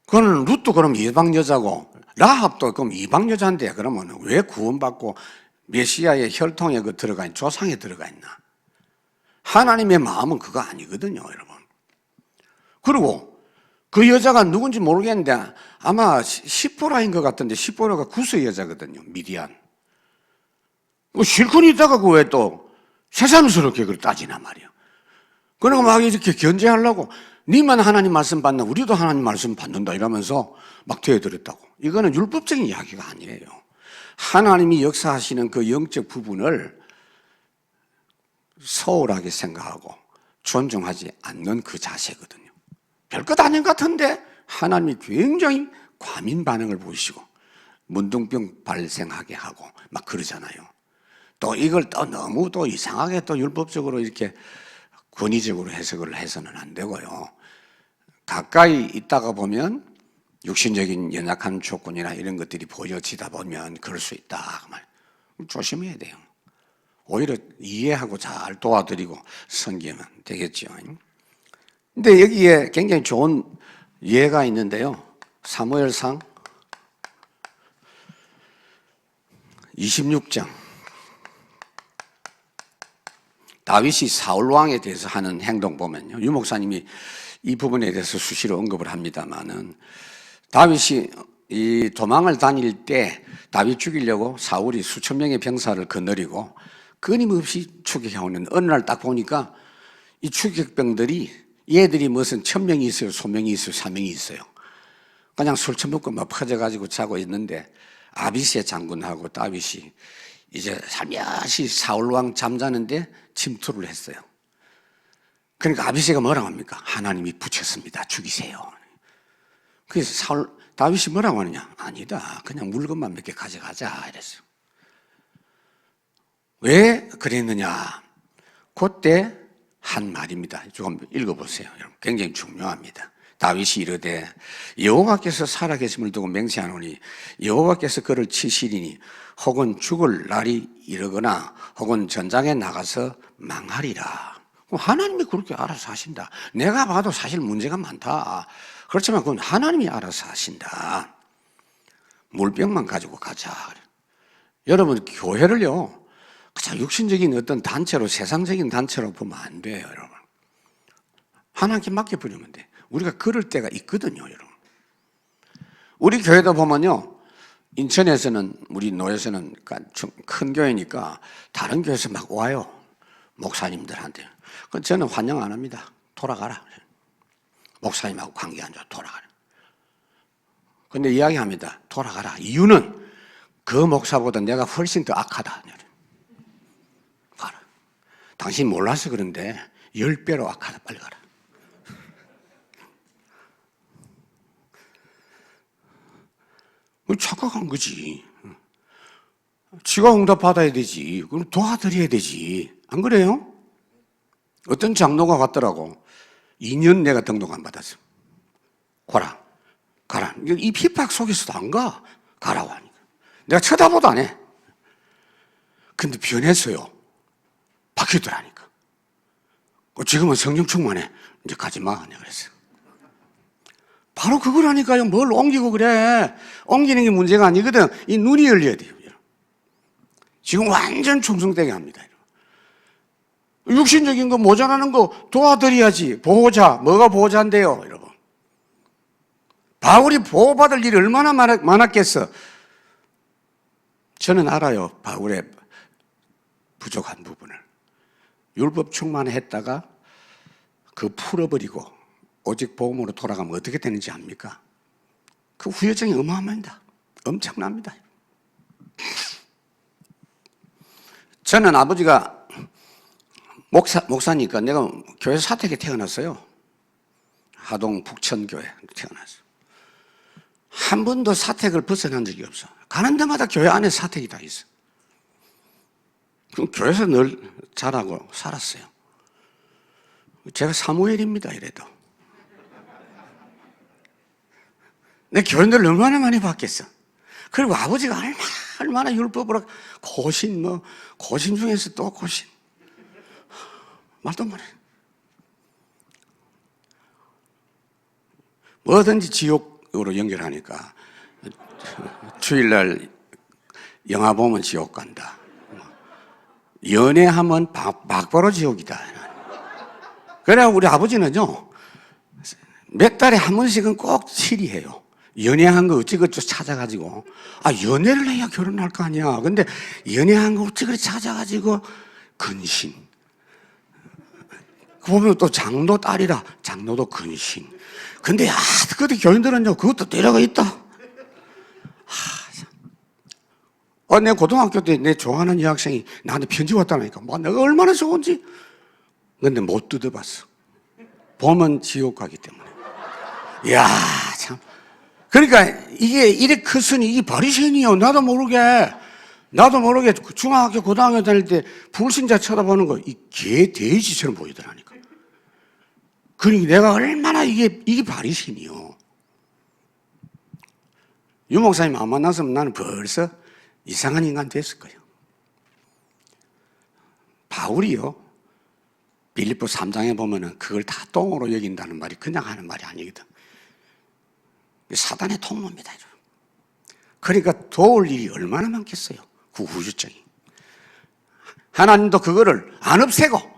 S1: 그거는 룻도 그럼 이방 여자고 라합도 그럼 이방 여자인데 그러면 왜 구원받고 메시아의 혈통에 들어가 있는 조상에 들어가 있나? 하나님의 마음은 그거 아니거든요, 여러분. 그리고 그 여자가 누군지 모르겠는데 아마 시포라인 것 같은데 시포라가 구스 여자거든요, 미디안. 실컷 있다가 그 왜 또 새삼스럽게 그걸 따지나 말이야. 그러니까 막 이렇게 견제하려고 니만 하나님 말씀 받나 우리도 하나님 말씀 받는다 이러면서 막 되어들었다고. 이거는 율법적인 이야기가 아니에요. 하나님이 역사하시는 그 영적 부분을 소홀하게 생각하고 존중하지 않는 그 자세거든요. 별것 아닌 것 같은데 하나님이 굉장히 과민 반응을 보이시고 문둥병 발생하게 하고 막 그러잖아요. 또 이걸 또 너무 또 이상하게 또 율법적으로 이렇게 권위적으로 해석을 해서는 안 되고요. 가까이 있다가 보면 육신적인 연약한 조건이나 이런 것들이 보여지다 보면 그럴 수 있다. 그 말. 조심해야 돼요. 오히려 이해하고 잘 도와드리고 섬기면 되겠죠. 근데 여기에 굉장히 좋은 예가 있는데요. 사무엘상 26장. 다윗이 사울 왕에 대해서 하는 행동 보면요. 유 목사님이 이 부분에 대해서 수시로 언급을 합니다만은 다윗이 이 도망을 다닐 때 다윗 죽이려고 사울이 수천 명의 병사를 거느리고 끊임없이 추격해오는 어느 날 딱 보니까 이 추격병들이 얘들이 무슨 1000명이 있어요, 소명이 있어요, 사명이 있어요. 그냥 술 처먹고 막 퍼져가지고 자고 있는데 아비새 장군하고 다윗이 이제 살며시 사울왕 잠자는데 침투를 했어요. 그러니까 아비새가 뭐라고 합니까? 하나님이 붙였습니다. 죽이세요. 그래서 다윗이 뭐라고 하느냐? 아니다. 그냥 물건만 몇 개 가져가자. 이랬어요. 왜 그랬느냐? 그때 한 말입니다. 조금 읽어보세요. 여러분, 굉장히 중요합니다. 다윗이 이르되 여호와께서 살아계심을 두고 맹세하노니 여호와께서 그를 치시리니 혹은 죽을 날이 이르거나 혹은 전장에 나가서 망하리라. 하나님이 그렇게 알아서 하신다. 내가 봐도 사실 문제가 많다. 그렇지만 그건 하나님이 알아서 하신다. 물병만 가지고 가자. 여러분, 교회를요 그냥 육신적인 어떤 단체로, 세상적인 단체로 보면 안 돼요, 여러분. 하나님께 맡겨버리면 돼. 우리가 그럴 때가 있거든요, 여러분. 우리 교회도 보면요, 인천에서는, 우리 노예에서는 큰 교회니까 다른 교회에서 막 와요, 목사님들한테. 저는 환영 안 합니다. 돌아가라. 목사님하고 관계 안 좋아, 돌아가라. 근데 이야기합니다. 돌아가라. 이유는 그 목사보다 내가 훨씬 더 악하다. 가라. 당신 몰라서 그런데 10배로 악하다. 빨리 가라. 착각한 거지. 지가 응답 받아야 되지. 그럼 도와드려야 되지. 안 그래요? 어떤 장로가 갔더라고. 2년 내가 등록 안 받았어. 가라. 가라. 이 핍박 속에서도 안 가. 가라고 하니까. 내가 쳐다보도 안 해. 근데 변했어요. 바뀌더라니까. 지금은 성령 충만해. 이제 가지 마. 내가 그랬어. 바로 그거라니까요. 뭘 옮기고 그래. 옮기는 게 문제가 아니거든. 이 눈이 열려야 돼요. 지금 완전 충성되게 합니다. 육신적인 거 모자라는 거 도와드려야지. 보호자. 뭐가 보호자인데요, 여러분. 바울이 보호받을 일이 얼마나 많았겠어. 저는 알아요. 바울의 부족한 부분을. 율법 충만했다가 그 풀어버리고 오직 복음으로 돌아가면 어떻게 되는지 압니까? 그 후유증이 어마어마합니다. 엄청납니다. 저는 아버지가 목사니까 내가 교회 사택에 태어났어요. 하동 북천교회 태어났어요. 한 번도 사택을 벗어난 적이 없어. 가는 데마다 교회 안에 사택이 다 있어. 그럼 교회에서 늘 자라고 살았어요. 제가 사무엘입니다, 이래도. 내 교인들 얼마나 많이 봤겠어. 그리고 아버지가 얼마나 율법으로 고신 중에서 또 고신. 말도 못해. 뭐든지 지옥으로 연결하니까 주일날 영화 보면 지옥 간다. 연애하면 막바로 지옥이다. 그래 우리 아버지는요 몇 달에 한 번씩은 꼭 치리해요. 연애한 거 어찌그저찌 찾아가지고 연애를 해야 결혼할 거 아니야. 근데 연애한 거 어찌그저찌 찾아가지고 근신. 보면 또 장로 딸이라 장로도 근신. 근데 그때 교인들은요 그것도 때려가 있다. 내 고등학교 때 내 좋아하는 여학생이 나한테 편지 왔다니까 내가 얼마나 좋은지. 근데 못 뜯어봤어. 보면 지옥 가기 때문에. 이야 참. 그러니까 이게 이래 크으니 이게 바리새인이요. 나도 모르게 중학교 고등학교 다닐 때 불신자 쳐다보는 거 이 개 돼지처럼 보이더라니까. 그러니 내가 얼마나 이게 바리신이요. 유 목사님 안 만났으면 나는 벌써 이상한 인간 됐을 거예요. 바울이요. 빌립보 3장에 보면은 그걸 다 똥으로 여긴다는 말이 그냥 하는 말이 아니거든. 사단의 통로입니다. 그러니까 도울 일이 얼마나 많겠어요. 구후주증이. 하나님도 그거를 안 없애고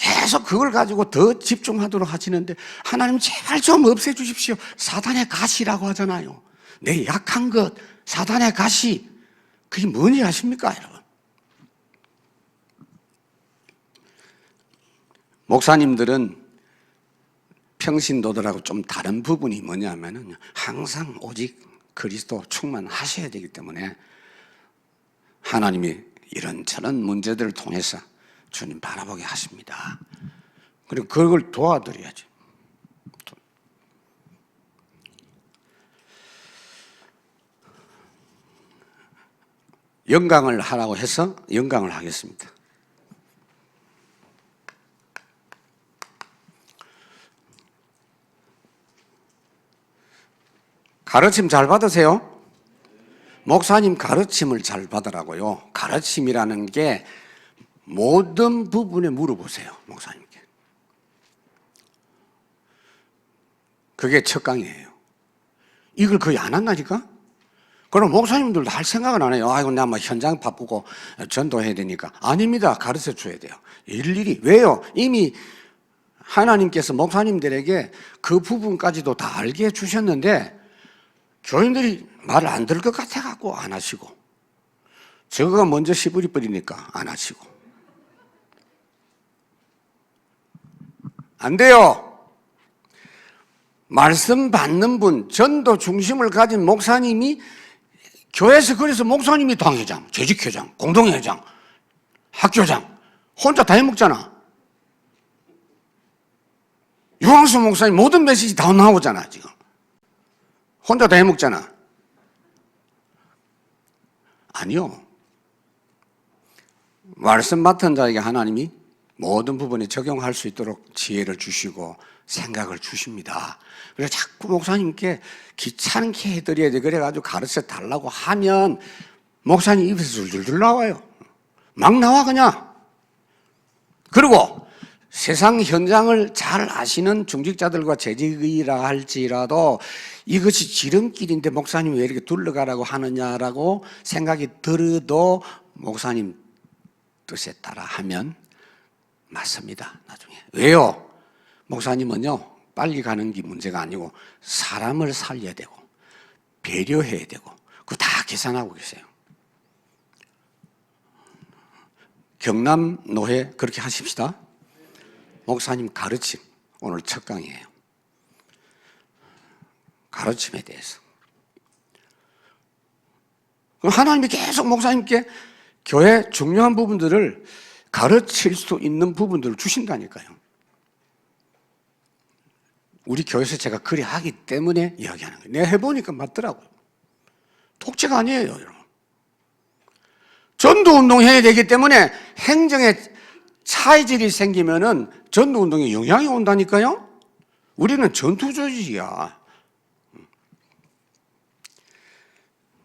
S1: 계속 그걸 가지고 더 집중하도록 하시는데 하나님 제발 좀 없애주십시오. 사단의 가시라고 하잖아요. 내 약한 것, 사단의 가시. 그게 뭔지 아십니까, 여러분? 목사님들은 평신도들하고 좀 다른 부분이 뭐냐면은 항상 오직 그리스도 충만하셔야 되기 때문에 하나님이 이런저런 문제들을 통해서 주님 바라보게 하십니다. 그리고 그걸 도와드려야죠. 영광을 하라고 해서 영광을 하겠습니다. 가르침 잘 받으세요? 목사님 가르침을 잘 받으라고요. 가르침이라는 게 모든 부분에 물어보세요. 목사님께. 그게 첫 강의예요. 이걸 거의 안 한다니까? 그럼 목사님들도 할 생각은 안 해요. 아이고, 내가 뭐 현장 바쁘고 전도해야 되니까. 아닙니다. 가르쳐 줘야 돼요. 일일이. 왜요? 이미 하나님께서 목사님들에게 그 부분까지도 다 알게 해주셨는데 교인들이 말을 안 들을 것 같아갖고 안 하시고, 저거가 먼저 시부리 뿌리니까 안 하시고. 안 돼요. 말씀 받는 분, 전도 중심을 가진 목사님이 교회에서 그래서 목사님이 당회장, 재직회장, 공동회장, 학교장 혼자 다 해먹잖아. 유황수 목사님 모든 메시지 다 나오잖아 지금. 혼자 다 해먹잖아. 아니요. 말씀 맡은 자에게 하나님이 모든 부분에 적용할 수 있도록 지혜를 주시고 생각을 주십니다. 그래서 자꾸 목사님께 귀찮게 해드려야 돼. 그래가지고 가르쳐 달라고 하면 목사님 입에서 줄줄줄 나와요. 막 나와 그냥. 그리고 세상 현장을 잘 아시는 중직자들과 재직이라 할지라도 이것이 지름길인데 목사님이 왜 이렇게 둘러가라고 하느냐라고 생각이 들어도 목사님 뜻에 따라 하면 맞습니다. 나중에. 왜요? 목사님은요 빨리 가는 게 문제가 아니고 사람을 살려야 되고 배려해야 되고 그거 다 계산하고 계세요. 경남 노회 그렇게 하십시다. 목사님 가르침 오늘 첫 강의예요. 가르침에 대해서. 그럼 하나님이 계속 목사님께 교회 중요한 부분들을 가르칠 수 있는 부분들을 주신다니까요. 우리 교회에서 제가 그리 하기 때문에 이야기하는 거예요. 내가 해보니까 맞더라고요. 독재가 아니에요, 여러분. 전도운동 해야 되기 때문에 행정에 차이질이 생기면은 전도운동에 영향이 온다니까요. 우리는 전투조직이야.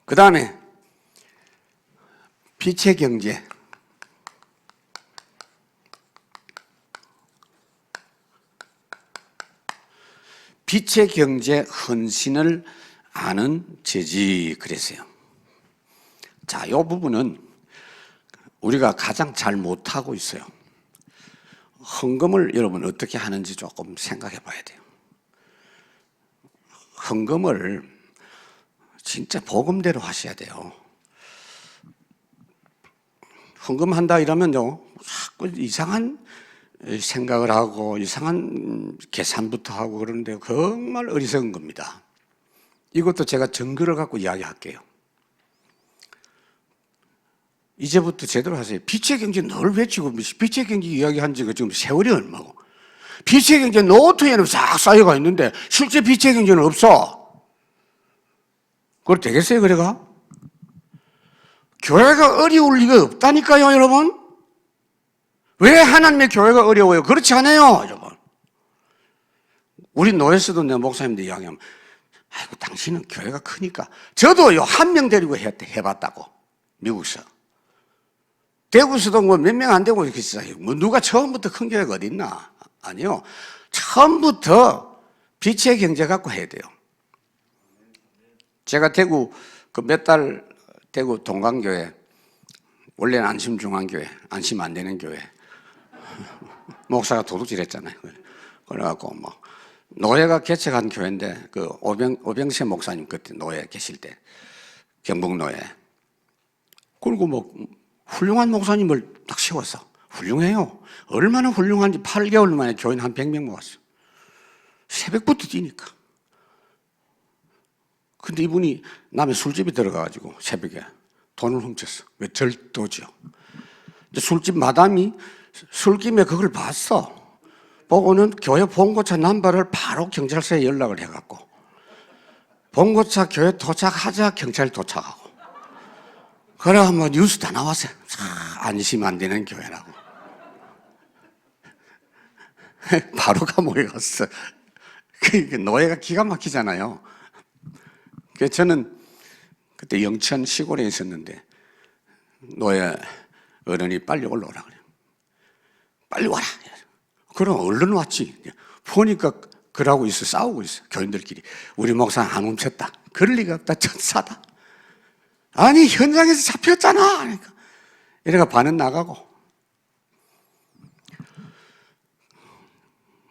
S1: 그 다음에 빛의 경제. 빛의 경제 헌신을 아는 재지 그랬어요. 자, 이 부분은 우리가 가장 잘 못하고 있어요. 헌금을 여러분 어떻게 하는지 조금 생각해 봐야 돼요. 헌금을 진짜 복음대로 하셔야 돼요. 헌금한다 이러면요, 자꾸 이상한 생각을 하고 이상한 계산부터 하고 그러는데 정말 어리석은 겁니다. 이것도 제가 증거를 갖고 이야기할게요. 이제부터 제대로 하세요. 빛의 경제 늘 외치고 빛의 경제 이야기한 지가 지금 세월이 얼마고. 빛의 경제 노트에는 싹 쌓여가 있는데 실제 빛의 경제는 없어. 그걸 되겠어요, 그래가? 교회가 어려울 리가 없다니까요, 여러분. 왜 하나님의 교회가 어려워요? 그렇지 않아요, 여러분. 우리 노예스도 내 목사님들 이야기하면, 아이고, 당신은 교회가 크니까. 저도요, 한 명 데리고 해봤다고. 미국에서. 대구에서도 뭐 몇 명 안 되고 있어요. 뭐 누가 처음부터 큰 교회가 어딨나? 아니요. 처음부터 빛의 경제 갖고 해야 돼요. 제가 대구 그 몇 달 대구 동강교회, 원래는 안심중앙교회, 안심 안 되는 교회. 목사가 도둑질 했잖아요. 그래갖고 뭐, 노예가 개척한 교회인데, 그 오병세 목사님 그때 노예 계실 때, 경북노예. 그리고 뭐, 훌륭한 목사님을 딱 세웠어. 훌륭해요. 얼마나 훌륭한지 8개월 만에 교인 한 100명 모았어. 새벽부터 뛰니까. 근데 이분이 남의 술집에 들어가가지고 새벽에 돈을 훔쳤어. 왜? 절도죠. 술집 마담이 술김에 그걸 봤어. 보고는 교회 봉고차 남발을 바로 경찰서에 연락을 해갖고, 봉고차 교회 도착하자 경찰 도착하고, 그래 뭐 뉴스 다 나왔어요. 안심 안 되는 교회라고. 바로 감옥에 갔어. 그 노예가 기가 막히잖아요. 그래서 저는 그때 영천 시골에 있었는데, 노예 어른이 빨리 올라오라 그래요. 빨리 와라. 그럼 얼른 왔지. 보니까 그러고 있어. 싸우고 있어. 교인들끼리. 우리 목사 안 훔쳤다. 그럴 리가 없다. 천사다. 아니 현장에서 잡혔잖아. 그러니까 이래가 반은 나가고.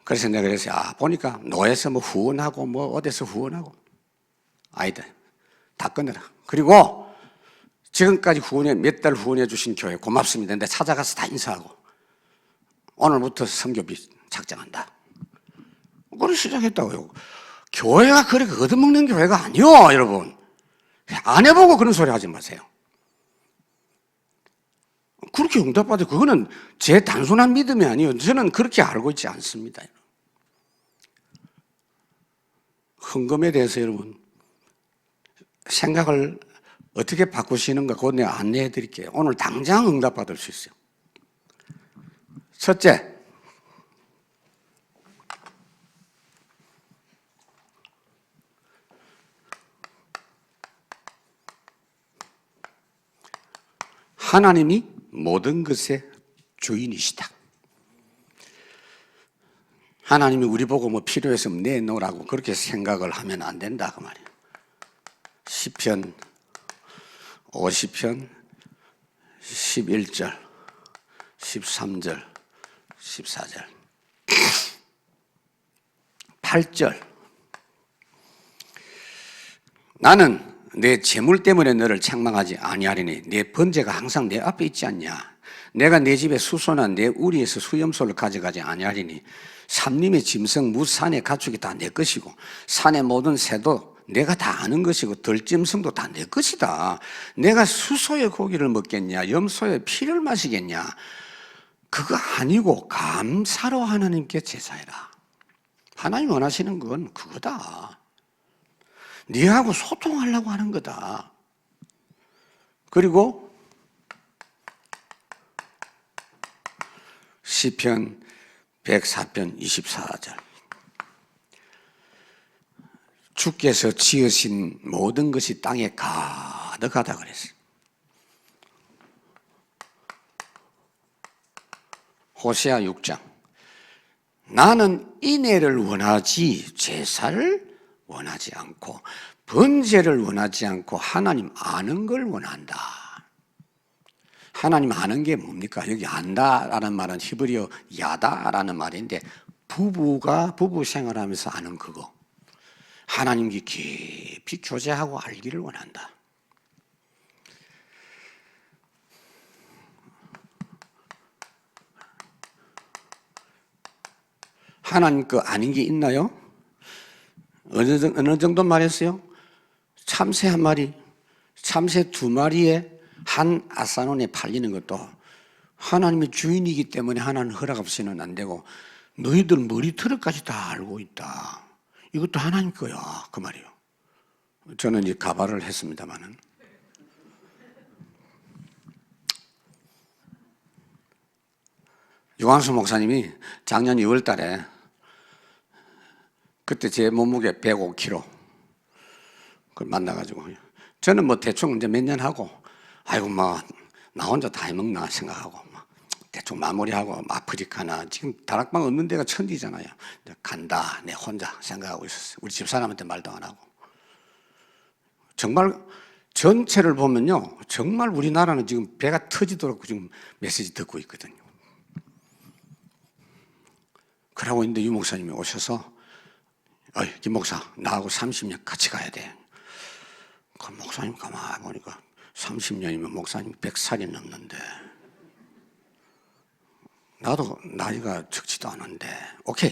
S1: 그래서 내가 그랬어요. 보니까 노예에서 뭐 후원하고 뭐 어디서 후원하고. 아니다. 다 끊어라. 그리고 지금까지 몇 달 후원해 주신 교회 고맙습니다. 근데 찾아가서 다 인사하고, 오늘부터 선교비 작정한다. 그걸 시작했다고요. 교회가 그렇게 얻어먹는 교회가 아니요, 여러분. 안 해보고 그런 소리 하지 마세요. 그렇게 응답받아. 그거는 제 단순한 믿음이 아니에요. 저는 그렇게 알고 있지 않습니다. 헌금에 대해서 여러분 생각을 어떻게 바꾸시는가 그거 내가 안내해 드릴게요. 오늘 당장 응답받을 수 있어요. 첫째, 하나님이 모든 것의 주인이시다. 하나님이 우리 보고 뭐 필요했으면 내놓으라고 그렇게 생각을 하면 안 된다 그 말이에요. 시편 50편 11절 13절 14절 8절 나는 내 재물 때문에 너를 책망하지 아니하리니 내 번제가 항상 내 앞에 있지 않냐. 내가 내 집에 수소나 내 우리에서 수염소를 가져가지 아니하리니 삼림의 짐승 무산의 가축이 다 내 것이고 산의 모든 새도 내가 다 아는 것이고 들짐승도 다 내 것이다. 내가 수소의 고기를 먹겠냐 염소의 피를 마시겠냐. 그거 아니고 감사로 하나님께 제사해라. 하나님 원하시는 건 그거다. 네하고 소통하려고 하는 거다. 그리고 시편 104편 24절 주께서 지으신 모든 것이 땅에 가득하다 그랬어요. 호세아 6장 나는 인애를 원하지 제사를 원하지 않고 번제를 원하지 않고 하나님 아는 걸 원한다. 하나님 아는 게 뭡니까? 여기 안다라는 말은 히브리어 야다라는 말인데 부부가 부부 생활하면서 아는 그거. 하나님께 깊이 교제하고 알기를 원한다. 하나님 거 아닌 게 있나요? 어느 정도 말했어요? 참새 한 마리, 참새 두 마리에 한 아사논에 팔리는 것도 하나님의 주인이기 때문에 하나님 허락 없이는 안 되고 너희들 머리털까지 다 알고 있다. 이것도 하나님 거야. 그 말이에요. 저는 이제 가발을 했습니다만은. 유광수 목사님이 작년 2월 달에 그때 제 몸무게 105kg. 그걸 만나가지고 저는 뭐 대충 이제 몇 년 하고 아이고 뭐 나 혼자 다 해먹나 생각하고 막 대충 마무리하고 아프리카나 지금 다락방 없는 데가 천지잖아요. 간다 내 혼자 생각하고 있었어요. 우리 집사람한테 말도 안 하고. 정말 전체를 보면요, 정말 우리나라는 지금 배가 터지도록 지금 메시지 듣고 있거든요. 그러고 있는데 유 목사님이 오셔서 김 목사 나하고 30년 같이 가야 돼. 그 목사님 가만히 보니까 30년이면 목사님 100살이 넘는데 나도 나이가 적지도 않은데 오케이.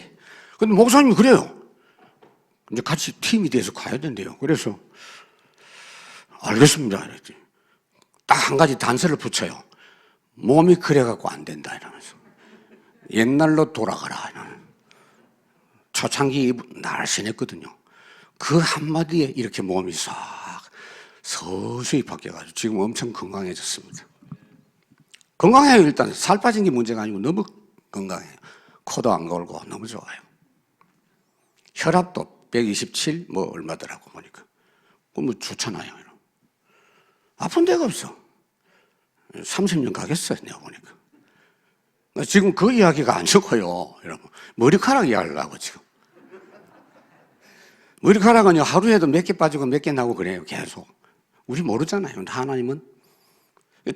S1: 근데 목사님이 그래요. 이제 같이 팀이 돼서 가야 된대요. 그래서 알겠습니다. 이랬지. 딱 한 가지 단서를 붙여요. 몸이 그래갖고 안 된다 이러면서 옛날로 돌아가라 이러는. 초창기 날씬했거든요. 그 한마디에 이렇게 몸이 싹 서서히 바뀌어가지고 지금 엄청 건강해졌습니다. 건강해요. 일단 살 빠진 게 문제가 아니고 너무 건강해요. 코도 안 골고 너무 좋아요. 혈압도 127 뭐 얼마더라고 보니까. 뭐 좋잖아요. 아픈 데가 없어. 30년 가겠어요 내가 보니까. 지금 그 이야기가 안 좋고요. 여러분 머리카락 이야기하려고 지금. 머리카락은 하루에도 몇 개 빠지고 몇 개 나고 그래요. 계속. 우리 모르잖아요. 하나님은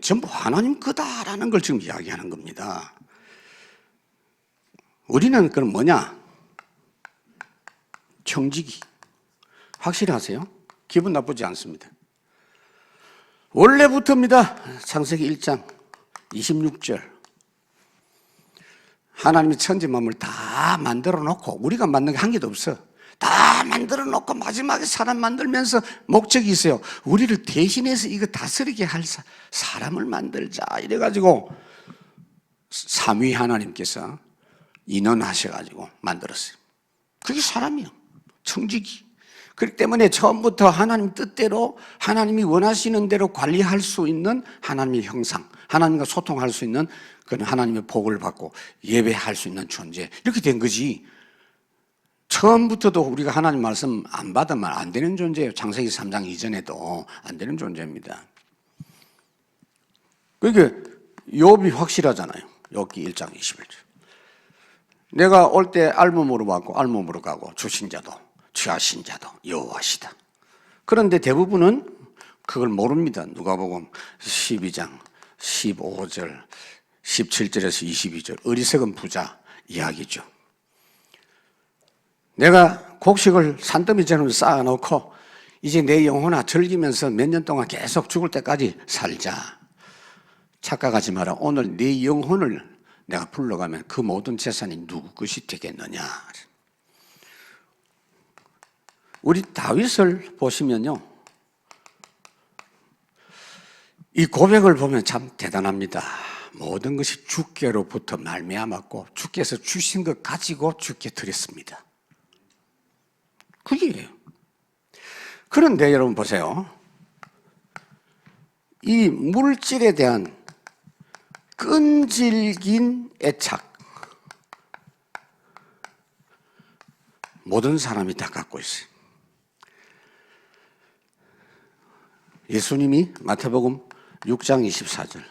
S1: 전부 하나님 거다라는 걸 지금 이야기하는 겁니다. 우리는 그럼 뭐냐? 청지기. 확실히 하세요. 기분 나쁘지 않습니다. 원래부터입니다. 창세기 1장 26절. 하나님이 천지 만물 다 만들어 놓고 우리가 만든 게 한 개도 없어. 다 만들어 놓고 마지막에 사람 만들면서 목적이 있어요. 우리를 대신해서 이거 다스리게 할 사람을 만들자 이래가지고 삼위 하나님께서 인원하셔가지고 만들었어요. 그게 사람이요. 청지기. 그렇기 때문에 처음부터 하나님 뜻대로 하나님이 원하시는 대로 관리할 수 있는 하나님의 형상, 하나님과 소통할 수 있는 그런 하나님의 복을 받고 예배할 수 있는 존재, 이렇게 된 거지. 처음부터도 우리가 하나님 말씀 안 받으면 안 되는 존재예요. 창세기 3장 이전에도 안 되는 존재입니다. 그러니까 욥이 확실하잖아요. 욥기 1장 21절. 내가 올 때 알몸으로 왔고 알몸으로 가고 주신 자도 취하신 자도 여호와시다. 그런데 대부분은 그걸 모릅니다. 누가복음 12장 15절 17절에서 22절 어리석은 부자 이야기죠. 내가 곡식을 산더미처럼 쌓아놓고 이제 내 영혼아 즐기면서 몇 년 동안 계속 죽을 때까지 살자. 착각하지 마라. 오늘 네 영혼을 내가 불러가면 그 모든 재산이 누구 것이 되겠느냐. 우리 다윗을 보시면요, 이 고백을 보면 참 대단합니다. 모든 것이 주께로부터 말미암았고 주께서 주신 것 가지고 주께 드렸습니다. 그게예요. 그런데 여러분 보세요. 이 물질에 대한 끈질긴 애착, 모든 사람이 다 갖고 있어요. 예수님이 마태복음 6장 24절,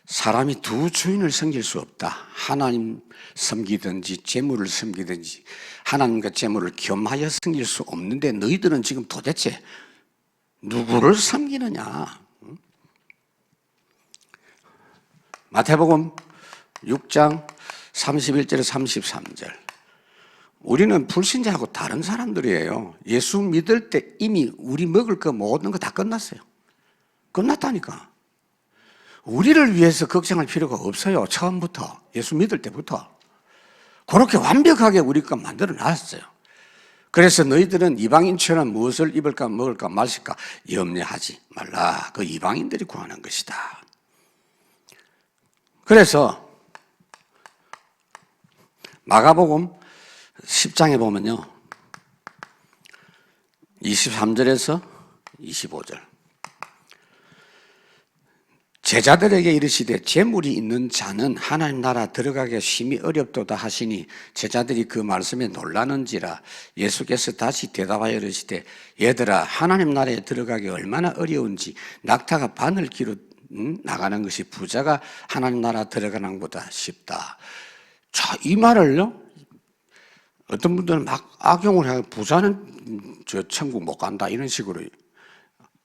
S1: 사람이 두 주인을 섬길 수 없다. 하나님 섬기든지 재물을 섬기든지 하나님과 재물을 겸하여 섬길 수 없는데 너희들은 지금 도대체 누구를 섬기느냐? 마태복음 6장 31절에 33절. 우리는 불신자하고 다른 사람들이에요. 예수 믿을 때 이미 우리 먹을 거 모든 거 다 끝났어요. 끝났다니까. 우리를 위해서 걱정할 필요가 없어요. 처음부터. 예수 믿을 때부터. 그렇게 완벽하게 우리 거 만들어 놨어요. 그래서 너희들은 이방인처럼 무엇을 입을까 먹을까 마실까 염려하지 말라. 그 이방인들이 구하는 것이다. 그래서 마가복음 10장에 보면요, 23절에서 25절. 제자들에게 이르시되 재물이 있는 자는 하나님 나라 들어가기가 심히 어렵도다 하시니 제자들이 그 말씀에 놀라는지라. 예수께서 다시 대답하여 이르시되 얘들아, 하나님 나라에 들어가기 얼마나 어려운지 낙타가 바늘 기로 나가는 것이 부자가 하나님 나라 들어가는 것보다 쉽다. 자, 이 말을요, 어떤 분들은 막 악용을 해요. 부자는 저 천국 못 간다 이런 식으로.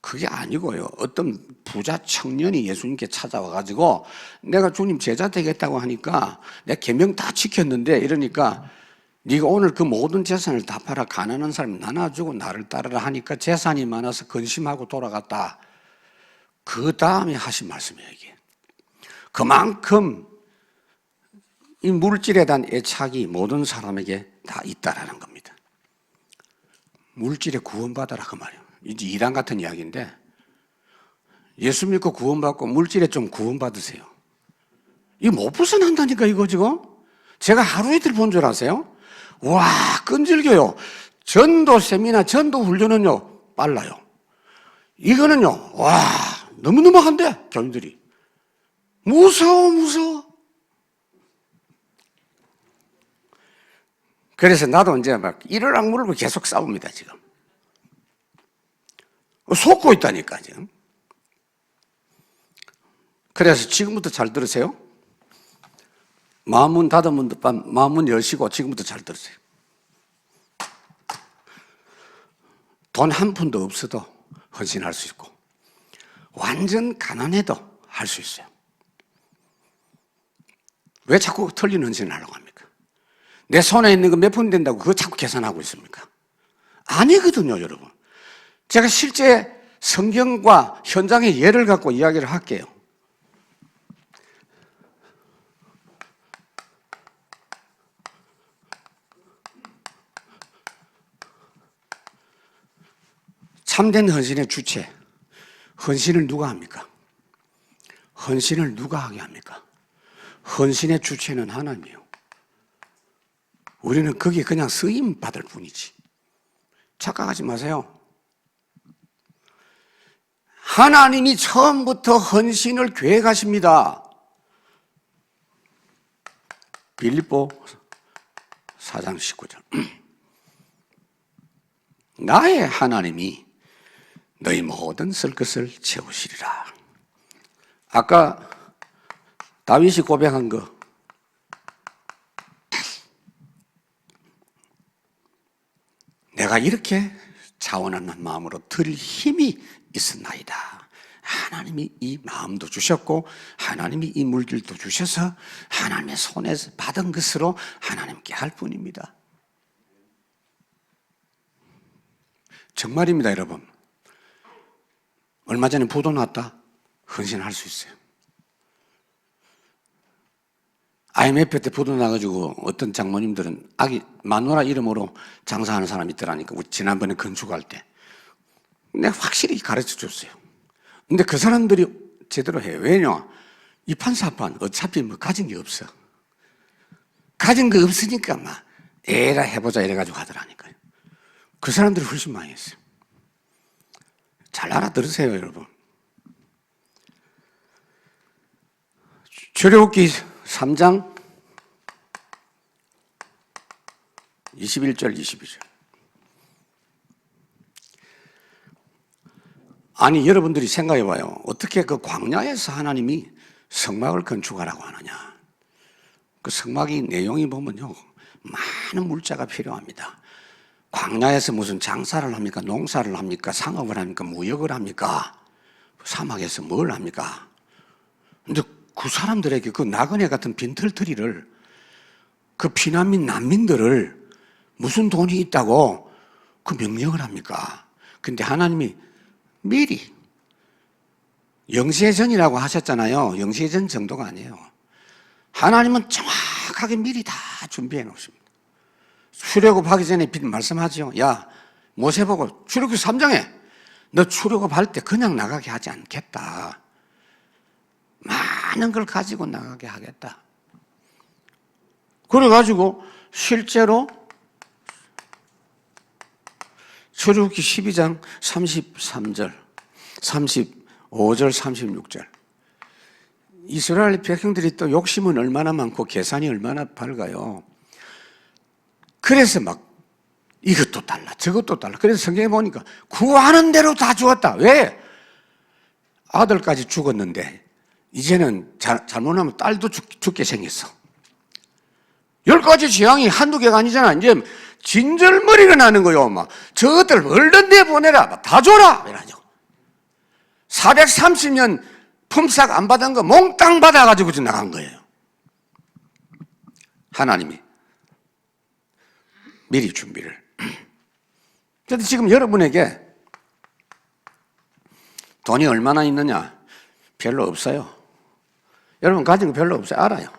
S1: 그게 아니고요. 어떤 부자 청년이 예수님께 찾아와가지고 내가 주님 제자 되겠다고 하니까 내가 계명 다 지켰는데, 이러니까 네가 오늘 그 모든 재산을 다 팔아 가난한 사람 나눠주고 나를 따르라 하니까 재산이 많아서 근심하고 돌아갔다. 그 다음에 하신 말씀이에요, 이게. 그만큼 이 물질에 대한 애착이 모든 사람에게 다 있다라는 겁니다. 물질에 구원받아라 그 말이에요. 이제 이단 같은 이야기인데, 예수 믿고 구원받고 물질에 좀 구원받으세요. 이거 못 벗어난다니까 이거 지금. 제가 하루 이틀 본 줄 아세요? 와, 끈질겨요. 전도 세미나 전도 훈련은요 빨라요. 이거는요, 와, 너무너무 한데 교인들이 무서워. 그래서 나도 이제 막 이를 악물고 계속 싸웁니다 지금. 속고 있다니까 지금. 그래서 지금부터 잘 들으세요. 마음문 닫으면 마음문 여시고 지금부터 잘 들으세요. 돈 한 푼도 없어도 헌신할 수 있고, 완전 가난해도 할 수 있어요. 왜 자꾸 틀린 헌신을 하려고 합니까? 내 손에 있는 거 몇 푼 된다고 그거 자꾸 계산하고 있습니까? 아니거든요, 여러분. 제가 실제 성경과 현장의 예를 갖고 이야기를 할게요. 참된 헌신의 주체, 헌신을 누가 합니까? 헌신을 누가 하게 합니까? 헌신의 주체는 하나님이에요. 우리는 거기에 그냥 쓰임 받을 뿐이지. 착각하지 마세요. 하나님이 처음부터 헌신을 계획하십니다. 빌립보 4장 19절. 나의 하나님이 너희 모든 쓸 것을 채우시리라. 아까 다윗이 고백한 거, 내가 이렇게 자원하는 마음으로 드릴 힘이 있었나이다. 하나님이 이 마음도 주셨고 하나님이 이 물질도 주셔서 하나님의 손에서 받은 것으로 하나님께 할 뿐입니다. 정말입니다, 여러분. 얼마 전에 부도 났다. 헌신할 수 있어요. IMF 때 부도 나가지고 어떤 장모님들은 아기 마누라 이름으로 장사하는 사람이 있더라니까. 우리 지난번에 건축할 때 내가 확실히 가르쳐 줬어요. 근데 그 사람들이 제대로 해요. 왜냐? 이판사판 어차피 뭐 가진 게 없어. 가진 거 없으니까 막 에라 해보자 이래가지고 하더라니까요. 그 사람들이 훨씬 많이 했어요. 잘 알아들으세요, 여러분. 출애굽기 3장 21절 22절. 아니, 여러분들이 생각해 봐요. 어떻게 그 광야에서 하나님이 성막을 건축하라고 하느냐. 그 성막이 내용이 보면요, 많은 물자가 필요합니다. 광야에서 무슨 장사를 합니까? 농사를 합니까? 상업을 합니까? 무역을 합니까? 사막에서 뭘 합니까? 근데 그 사람들에게 그 나그네 같은 빈털터리를, 그 피난민 난민들을 무슨 돈이 있다고 그 명령을 합니까? 근데 하나님이 미리, 영세전이라고 하셨잖아요. 영세전 정도가 아니에요. 하나님은 정확하게 미리 다 준비해 놓으십니다. 출애굽하기 전에 말씀하죠. 야, 모세 보고 출애굽 3장에 너 출애굽할 때 그냥 나가게 하지 않겠다. 많은 걸 가지고 나가게 하겠다. 그래가지고 실제로 출애굽기 12장 33절, 35절, 36절. 이스라엘 백성들이 또 욕심은 얼마나 많고 계산이 얼마나 밝아요. 그래서 막 이것도 달라 저것도 달라. 그래서 성경에 보니까 구하는 대로 다 주었다. 왜? 아들까지 죽었는데 이제는 잘못하면 딸도 죽게 생겼어. 10가지 재앙이 한두 개가 아니잖아. 이제 진절머리가 나는 거요. 막 저것들 얼른 내보내라. 막 다 줘라. 이러죠. 430년 품삯 안 받은 거 몽땅 받아가지고 나간 거예요. 하나님이 미리 준비를. 그런데 지금 여러분에게 돈이 얼마나 있느냐? 별로 없어요. 여러분 가진 거 별로 없어요. 알아요.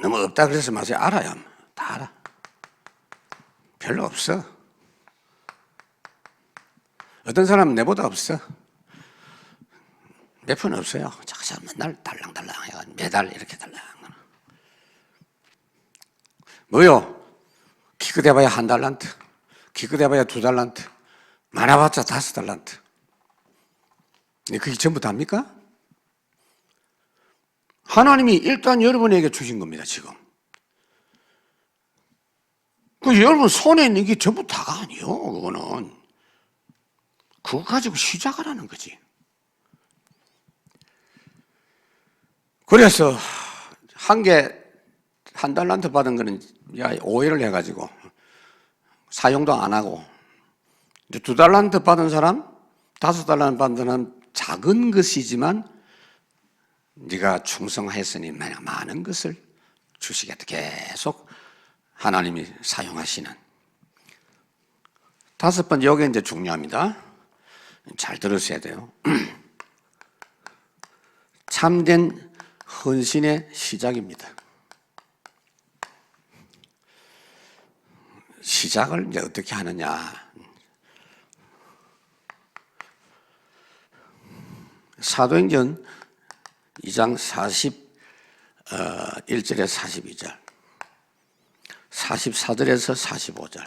S1: 너무 없다 그래서 마세요. 알아요. 다 알아. 별로 없어. 어떤 사람은 내보다 없어. 몇 푼 없어요. 저 맨날 달랑달랑 해가지고 매달 이렇게 달랑. 뭐요? 기껏해봐야 1달란트, 기껏해봐야 2달란트, 많아봤자 5달란트. 그게 전부 답니까? 하나님이 일단 여러분에게 주신 겁니다, 지금. 여러분 손에 있는 게 전부 다가 아니에요, 그거는. 그거 가지고 시작하라는 거지. 그래서 한 달란트 받은 거는 오해를 해가지고 사용도 안 하고, 2달란트 받은 사람, 5달란트 받은 사람 작은 것이지만 네가 충성했으니 많은 것을 주시겠다. 계속 하나님이 사용하시는. 5번째, 여기 이제 중요합니다. 잘 들으셔야 돼요. 참된 헌신의 시작입니다. 시작을 이제 어떻게 하느냐. 사도행전 2장 41절에 42절, 44절에서 45절,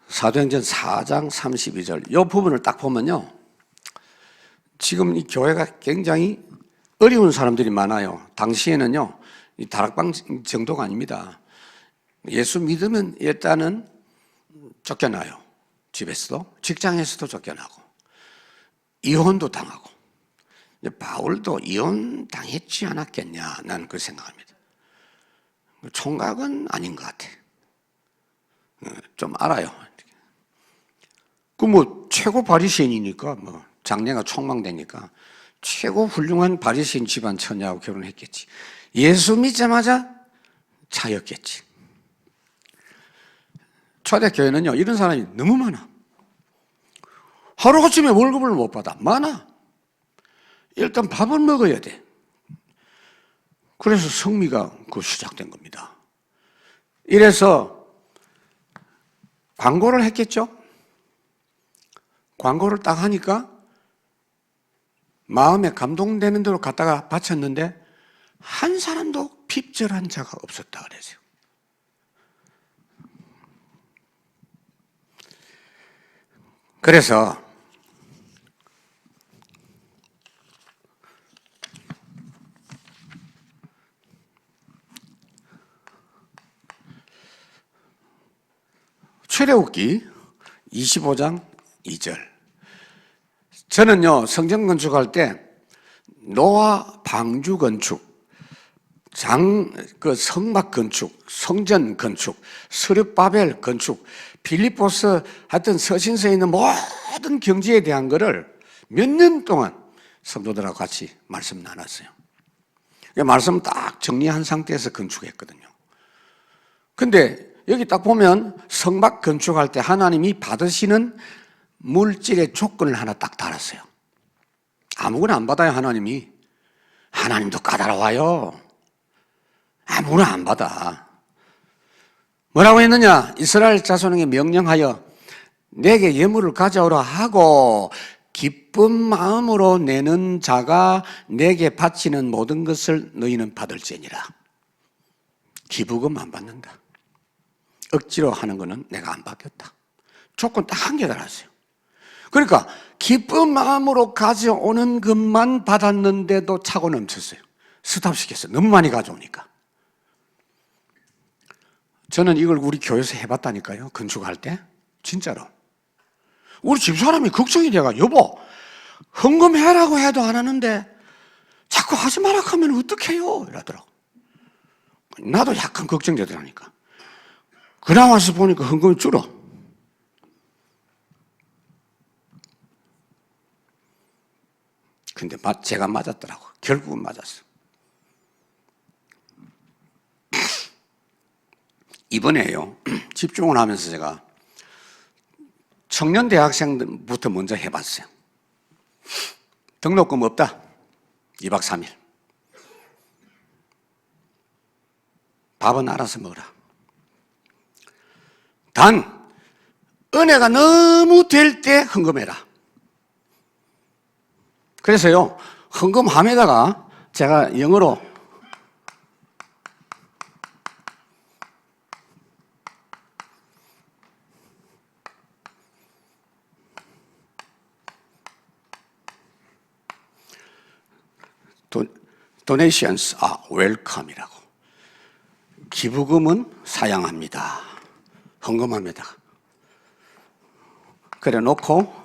S1: 사도행전 4장 32절, 이 부분을 딱 보면요, 지금 이 교회가 굉장히 어려운 사람들이 많아요. 당시에는요, 이 다락방 정도가 아닙니다. 예수 믿으면 일단은 쫓겨나요. 집에서도, 직장에서도 쫓겨나고, 이혼도 당하고. 바울도 이혼 당했지 않았겠냐, 나는 그렇게 생각합니다. 총각은 아닌 것 같아. 좀 알아요. 최고 바리새인이니까, 장래가 촉망되니까 최고 훌륭한 바리새인 집안 처녀하고 결혼했겠지. 예수 믿자마자 차였겠지. 초대교회는요, 이런 사람이 너무 많아. 하루아침에 월급을 못 받아. 많아. 일단 밥을 먹어야 돼. 그래서 성미가 시작된 겁니다. 이래서 광고를 했겠죠? 광고를 딱 하니까 마음에 감동되는 대로 갖다가 바쳤는데 한 사람도 핍절한 자가 없었다 그랬어요. 그래서 출애굽기 25장 2절. 저는요, 성전 건축할 때 노아 방주 건축, 성막 건축, 성전 건축, 스룹바벨 건축, 빌립보서 하여튼 서신서에 있는 모든 경지에 대한 거를 몇 년 동안 성도들하고 같이 말씀 나눴어요. 말씀 딱 정리한 상태에서 건축했거든요. 근데 여기 딱 보면 성막 건축할 때 하나님이 받으시는 물질의 조건을 하나 딱 달았어요. 아무거나 안 받아요, 하나님이. 하나님도 까다로워요. 아무거나 안 받아. 뭐라고 했느냐? 이스라엘 자손에게 명령하여 내게 예물을 가져오라 하고 기쁜 마음으로 내는 자가 내게 바치는 모든 것을 너희는 받을지니라. 기부금 안 받는다. 억지로 하는 거는 내가 안 받겠다. 조건 딱 한 개 달았어요. 그러니까 기쁜 마음으로 가져오는 것만 받았는데도 차고 넘쳤어요. 스탑시켰어요. 너무 많이 가져오니까. 저는 이걸 우리 교회에서 해봤다니까요. 건축할 때. 진짜로. 우리 집사람이 걱정이 돼가 여보 헌금해라고 해도 안 하는데 자꾸 하지 마라 하면 어떡해요? 이러더라고. 나도 약간 걱정되더라니까. 그러고 와서 보니까 헌금이 줄어. 근데 제가 맞았더라고. 결국은 맞았어. 이번에요, 집중을 하면서 제가 청년 대학생부터 먼저 해봤어요. 등록금 없다. 2박 3일. 밥은 알아서 먹어라. 단, 은혜가 너무 될 때 헌금해라. 그래서요, 헌금함에다가 제가 영어로 Donations are welcome이라고. 기부금은 사양합니다. 헌금함에다가. 그래 놓고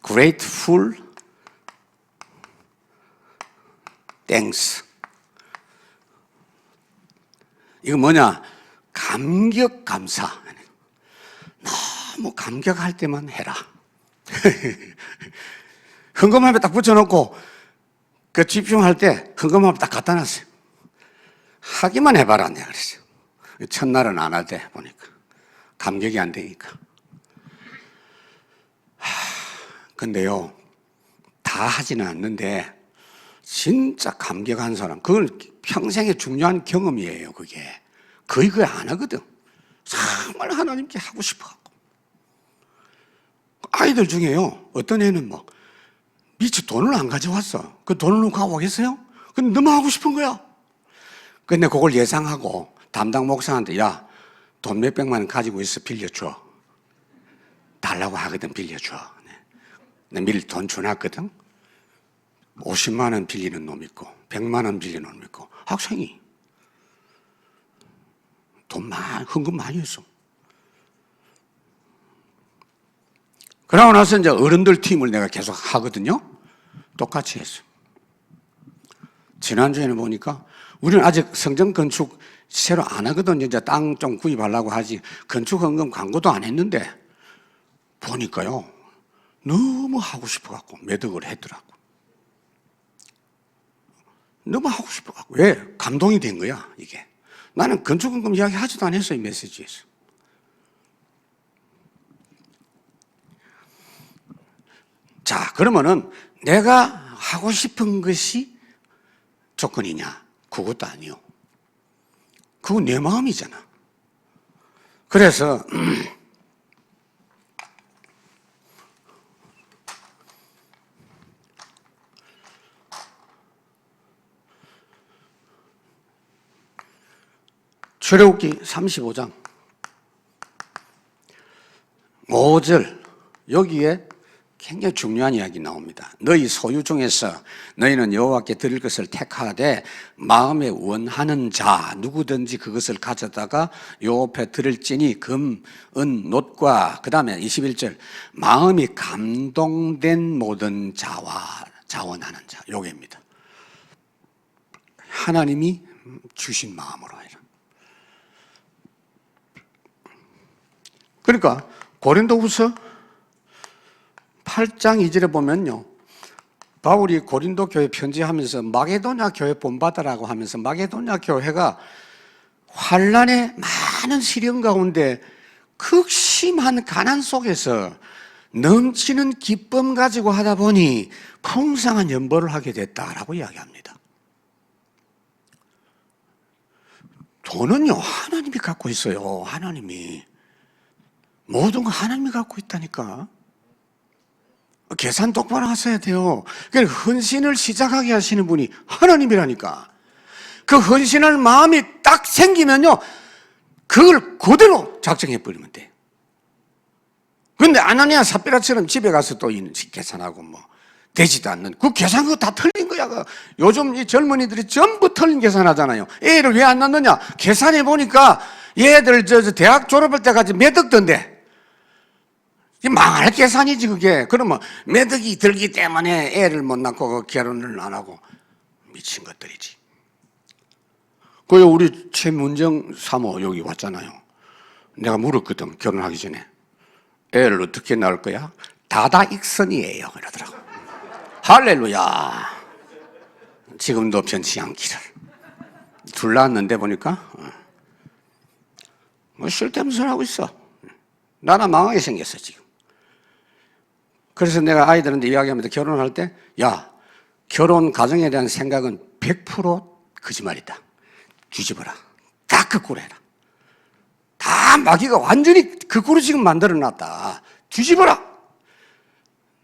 S1: grateful thanks. 이거 뭐냐? 감격 감사. 너무 감격할 때만 해라. 헌금함에 딱 붙여놓고 그 집중할 때 헌금함에 딱 갖다 놨어요. 하기만 해봐라 내가 그랬어요. 첫날은 안 할 때 보니까 감격이 안 되니까. 근데요 다 하지는 않는데 진짜 감격한 사람, 그건 평생의 중요한 경험이에요. 그게 거의 안 하거든. 정말 하나님께 하고 싶어. 아이들 중에요, 어떤 애는 뭐 미처 돈을 안 가져왔어. 그 돈을 놓고 하고 오겠어요? 근데 너무 하고 싶은 거야. 근데 그걸 예상하고 담당 목사한테 야, 돈 몇백만 원 가지고 있어 빌려줘. 달라고 하거든. 빌려줘. 내 미리 돈 줘놨거든. 50만 원 빌리는 놈 있고 100만 원 빌리는 놈 있고. 학생이 헌금 많이 했어. 그러고 나서 이제 어른들 팀을 내가 계속 하거든요. 똑같이 했어. 지난주에는 보니까 우리는 아직 성전 건축 새로 안 하거든요. 이제 땅 좀 구입하려고 하지. 건축 헌금 광고도 안 했는데 보니까요, 너무 하고 싶어갖고 매덕을 했더라고. 너무 하고 싶어갖고. 왜? 감동이 된 거야, 이게. 나는 건축 헌금 이야기 하지도 않았어, 이 메시지에서. 자, 그러면은 내가 하고 싶은 것이 조건이냐? 그것도 아니요. 그건 내 마음이잖아. 그래서 출애굽기 35장 5절 여기에 굉장히 중요한 이야기 나옵니다. 너희 소유 중에서 너희는 여호와께 드릴 것을 택하되 마음에 원하는 자 누구든지 그것을 가져다가 여호와께 드릴지니 금, 은, 놋과 그 다음에 21절 마음이 감동된 모든 자와 자원하는 자, 요게입니다. 하나님이 주신 마음으로 해라. 그러니까 고린도후서 8장 2절에 보면요, 바울이 고린도 교회 편지하면서 마게도냐 교회 본받으라고 하면서 마게도냐 교회가 환란의 많은 시련 가운데 극심한 가난 속에서 넘치는 기쁨 가지고 하다 보니 풍성한 연보를 하게 됐다라고 이야기합니다. 돈은요 하나님이 갖고 있어요. 하나님이 모든 거 하나님이 갖고 있다니까. 계산 똑바로 하셔야 돼요. 그러니까 헌신을 시작하게 하시는 분이 하나님이라니까. 그 헌신할 마음이 딱 생기면요, 그걸 그대로 작정해버리면 돼. 근데 아나니아 삽비라처럼 집에 가서 또 계산하고 뭐 되지도 않는 그 계산 그거 다 틀린 거야. 요즘 이 젊은이들이 전부 틀린 계산하잖아요. 애를 왜 안 낳느냐? 계산해 보니까 얘들 대학 졸업할 때까지 매덕던데. 망할 계산이지 그게. 그러면 매덕이 들기 때문에 애를 못 낳고 결혼을 안 하고 미친 것들이지. 그 우리 최문정 사모 여기 왔잖아요. 내가 물었거든 결혼하기 전에. 애를 어떻게 낳을 거야? 다다익선이에요 그러더라고. 할렐루야. 지금도 변치 않기를. 둘 낳았는데 보니까 뭐 쓸데없는 소리 하고 있어. 나나 망하게 생겼어 지금. 그래서 내가 아이들한테 이야기하면서 결혼할 때 야, 결혼 가정에 대한 생각은 100% 거짓말이다. 뒤집어라. 다 거꾸로 해라. 다 마귀가 완전히 거꾸로 지금 만들어놨다. 뒤집어라.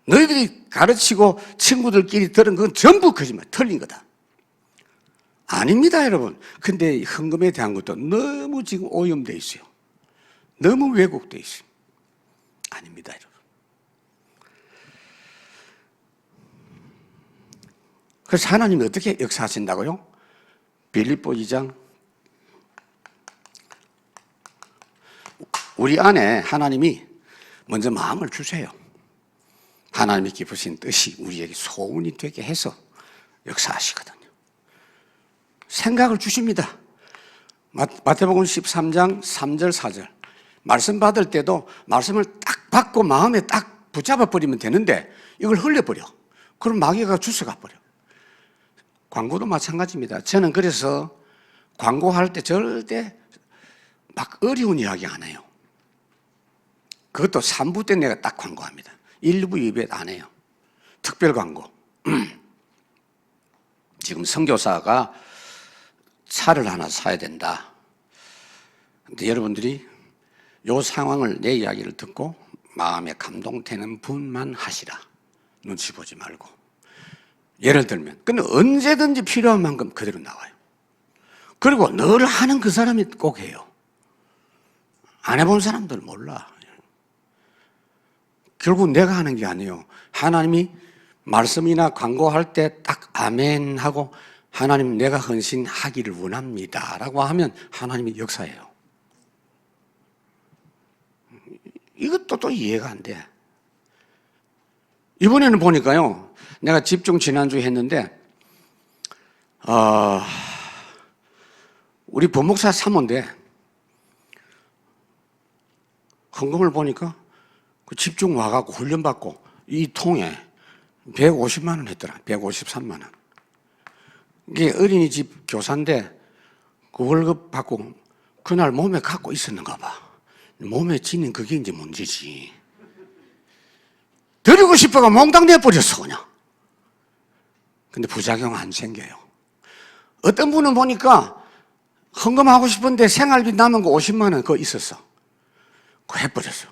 S1: 너희들이 가르치고 친구들끼리 들은 건 전부 거짓말, 틀린 거다. 아닙니다, 여러분. 근데 헌금에 대한 것도 너무 지금 오염되어 있어요. 너무 왜곡되어 있어요. 아닙니다, 여러분. 그래서 하나님이 어떻게 역사하신다고요? 빌립보 2장. 우리 안에 하나님이 먼저 마음을 주세요. 하나님이 기쁘신 뜻이 우리에게 소원이 되게 해서 역사하시거든요. 생각을 주십니다. 마태복음 13장 3절 4절 말씀 받을 때도 말씀을 딱 받고 마음에 딱 붙잡아 버리면 되는데 이걸 흘려버려. 그럼 마귀가 주워가 버려. 광고도 마찬가지입니다. 저는 그래서 광고할 때 절대 막 어려운 이야기 안 해요. 그것도 3부 때 내가 딱 광고합니다. 1부, 2부에 안 해요. 특별 광고. 지금 선교사가 차를 하나 사야 된다. 근데 여러분들이 이 상황을 내 이야기를 듣고 마음에 감동되는 분만 하시라. 눈치 보지 말고. 예를 들면, 근데 언제든지 필요한 만큼 그대로 나와요. 그리고 늘 하는 그 사람이 꼭 해요. 안 해본 사람들 몰라. 결국 내가 하는 게 아니에요. 하나님이 말씀이나 광고할 때 딱 아멘 하고 하나님 내가 헌신하기를 원합니다 라고 하면 하나님이 역사해요. 이것도 또 이해가 안 돼. 이번에는 보니까요, 내가 집중 지난주에 했는데 우리 법목사 사모인데 헌금을 보니까 그 집중 와갖고 훈련받고 이 통에 150만 원 했더라. 153만 원. 이게 어린이집 교사인데 그 월급 받고 그날 몸에 갖고 있었는가 봐. 몸에 지닌 그게 이제 문제지. 드리고 싶어가 몽땅 내버렸어 그냥. 근데 부작용 안 생겨요. 어떤 분은 보니까 헌금하고 싶은데 생활비 남은 거 50만 원 그거 있었어. 그거 해버렸어.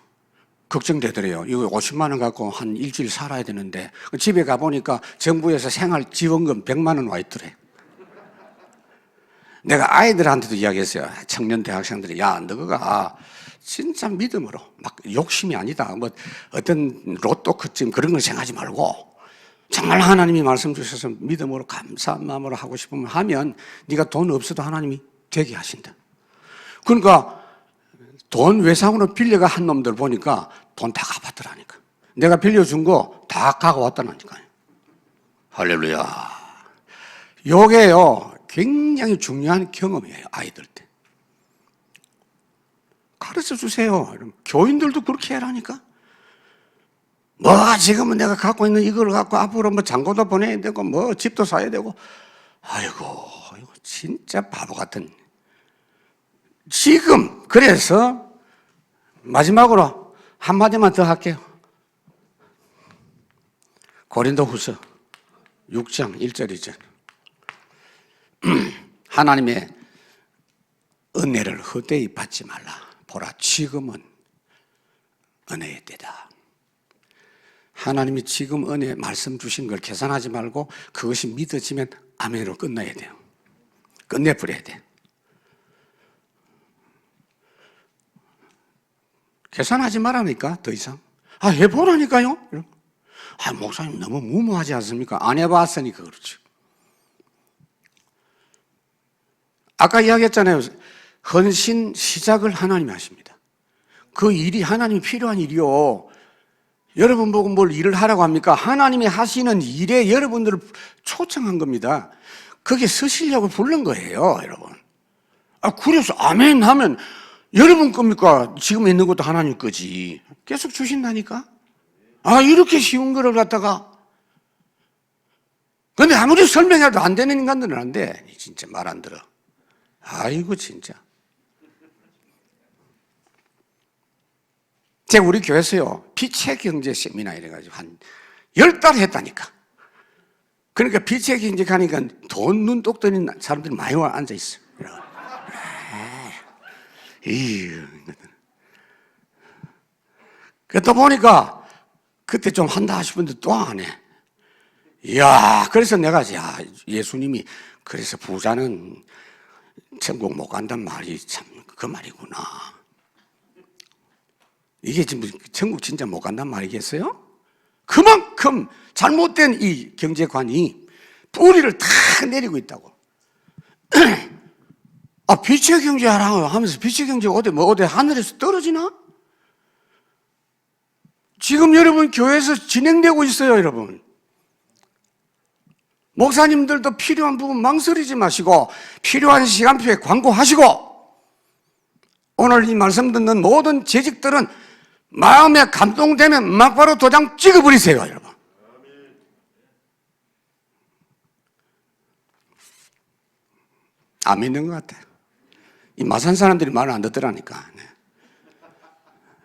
S1: 걱정되더래요. 이거 50만 원 갖고 한 일주일 살아야 되는데 집에 가보니까 정부에서 생활지원금 100만 원 와 있더래. 내가 아이들한테도 이야기했어요. 청년 대학생들이 야 너가 진짜 믿음으로 막 욕심이 아니다. 뭐 어떤 로또 커쯤 그런 걸 생각하지 말고 정말 하나님이 말씀 주셔서 믿음으로 감사한 마음으로 하고 싶으면 하면 네가 돈 없어도 하나님이 되게 하신다. 그러니까 돈 외상으로 빌려가 한 놈들 보니까 돈 다 갚았더라니까. 내가 빌려준 거 다 가져왔다니까요. 할렐루야. 요게요 굉장히 중요한 경험이에요. 아이들 때 가르쳐 주세요. 교인들도 그렇게 해라니까. 뭐 지금은 내가 갖고 있는 이걸 갖고 앞으로 뭐 장고도 보내야 되고 뭐 집도 사야 되고 아이고 진짜 바보 같은. 지금 그래서 마지막으로 한마디만 더 할게요. 고린도후서 6장 1절 2절 하나님의 은혜를 헛되이 받지 말라. 보라 지금은 은혜의 때다. 하나님이 지금 은혜 말씀 주신 걸 계산하지 말고 그것이 믿어지면 아멘으로 끝나야 돼요. 끝내버려야 돼. 계산하지 말라니까 더 이상. 해보라니까요. 목사님 너무 무모하지 않습니까? 안 해봤으니까 그렇죠. 아까 이야기했잖아요. 헌신 시작을 하나님이 하십니다. 그 일이 하나님이 필요한 일이요. 여러분 보고 뭘 일을 하라고 합니까? 하나님이 하시는 일에 여러분들을 초청한 겁니다. 거기에 서시려고 부른 거예요, 여러분. 그래서 아멘 하면 여러분 겁니까? 지금 있는 것도 하나님 거지. 계속 주신다니까? 이렇게 쉬운 거를 갖다가. 근데 아무리 설명해도 안 되는 인간들은 안 돼. 진짜 말 안 들어. 아이고, 진짜. 제가 우리 교회에서요, 빛의 경제 세미나 이래가지고 한 10달 했다니까. 그러니까 빛의 경제 가니까 돈 눈독 들인 사람들이 많이 와 앉아있어. 그러다 보니까 그때 좀 한다 싶은데 또 안 해. 그래서 내가, 예수님이 그래서 부자는 천국 못 간단 말이 참 그 말이구나. 이게 지금 천국 진짜 못 간단 말이겠어요? 그만큼 잘못된 이 경제관이 뿌리를 다 내리고 있다고. 빛의 경제 하라고 하면서 빛의 경제 어디 하늘에서 떨어지나? 지금 여러분 교회에서 진행되고 있어요, 여러분. 목사님들도 필요한 부분 망설이지 마시고 필요한 시간표에 광고하시고 오늘 이 말씀 듣는 모든 재직들은 마음에 감동되면 막바로 도장 찍어버리세요, 여러분. 안 믿는 것 같아. 이 마산 사람들이 말을 안 듣더라니까.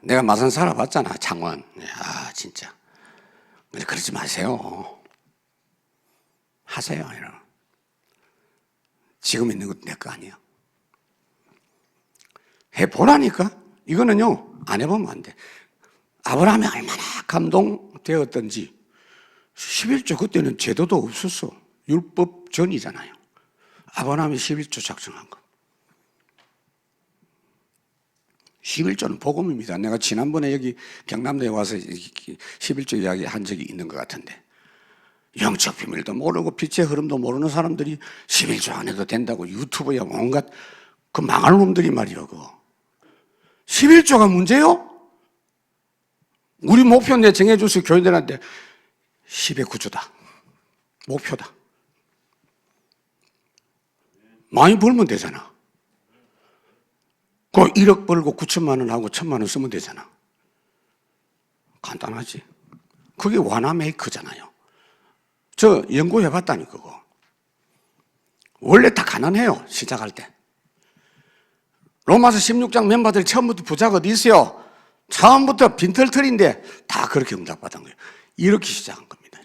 S1: 내가 마산 살아봤잖아, 창원. 진짜. 그러지 마세요. 하세요, 여러분. 지금 있는 것도 내 거 아니에요. 해보라니까? 이거는요, 안 해보면 안 돼. 아브라함이 얼마나 감동되었던지 11조 그때는 제도도 없었어. 율법 전이잖아요. 아브라함이 11조 작성한 거. 11조는 복음입니다. 내가 지난번에 여기 경남도에 와서 11조 이야기 한 적이 있는 것 같은데 영적 비밀도 모르고 빛의 흐름도 모르는 사람들이 11조 안 해도 된다고 유튜브에 온갖 그 망할 놈들이 말이요. 그거 11조가 문제요? 우리 목표 내 정해줘서 교인들한테 10의 9조다. 목표다. 많이 벌면 되잖아. 그 1억 벌고 9천만 원 하고 1,000만 원 쓰면 되잖아. 간단하지. 그게 완화 메이커잖아요. 저 연구해봤다니 그거. 원래 다 가난해요. 시작할 때. 로마서 16장 멤버들 처음부터 부자가 어디 있어요? 처음부터 빈털털인데 다 그렇게 응답받은 거예요. 이렇게 시작한 겁니다.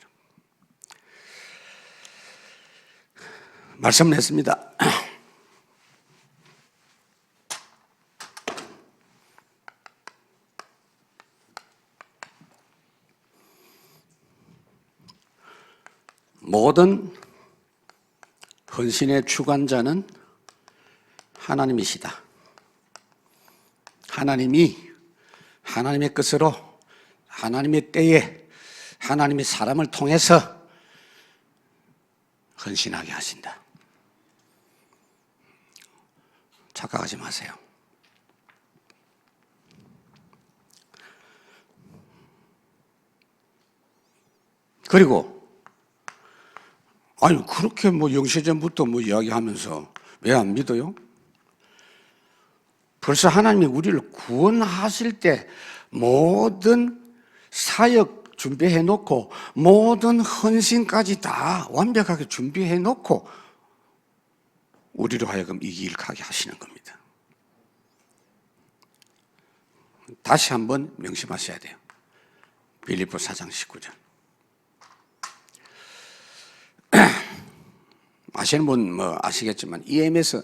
S1: 말씀 냈습니다. 모든 헌신의 주관자는 하나님이시다. 하나님이 하나님의 뜻으로 하나님의 때에 하나님이 사람을 통해서 헌신하게 하신다. 착각하지 마세요. 그리고 그렇게 영세전부터 이야기하면서 왜 안 믿어요? 벌써 하나님이 우리를 구원하실 때 모든 사역 준비해 놓고 모든 헌신까지 다 완벽하게 준비해 놓고 우리로 하여금 이 길 가게 하시는 겁니다. 다시 한번 명심하셔야 돼요. 빌립보 4장 19절. 아시는 분 아시겠지만 EMS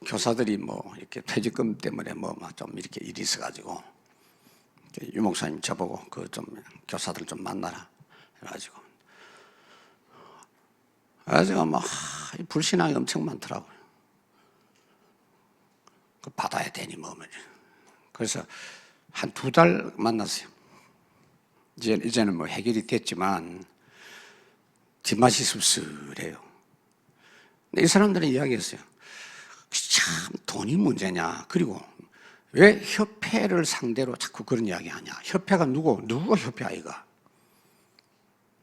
S1: 교사들이 이렇게 퇴직금 때문에 좀 이렇게 일이 있어가지고 유 목사님 저보고 좀 교사들 좀 만나라 해가지고 불신앙이 엄청 많더라고요. 받아야 되니 그래서 한 2달 만났어요. 이제는 뭐 해결이 됐지만 뒷맛이 씁쓸해요. 근데 이 사람들은 이야기했어요. 참 돈이 문제냐. 그리고 왜 협회를 상대로 자꾸 그런 이야기 하냐. 협회가 누가 협회 아이가?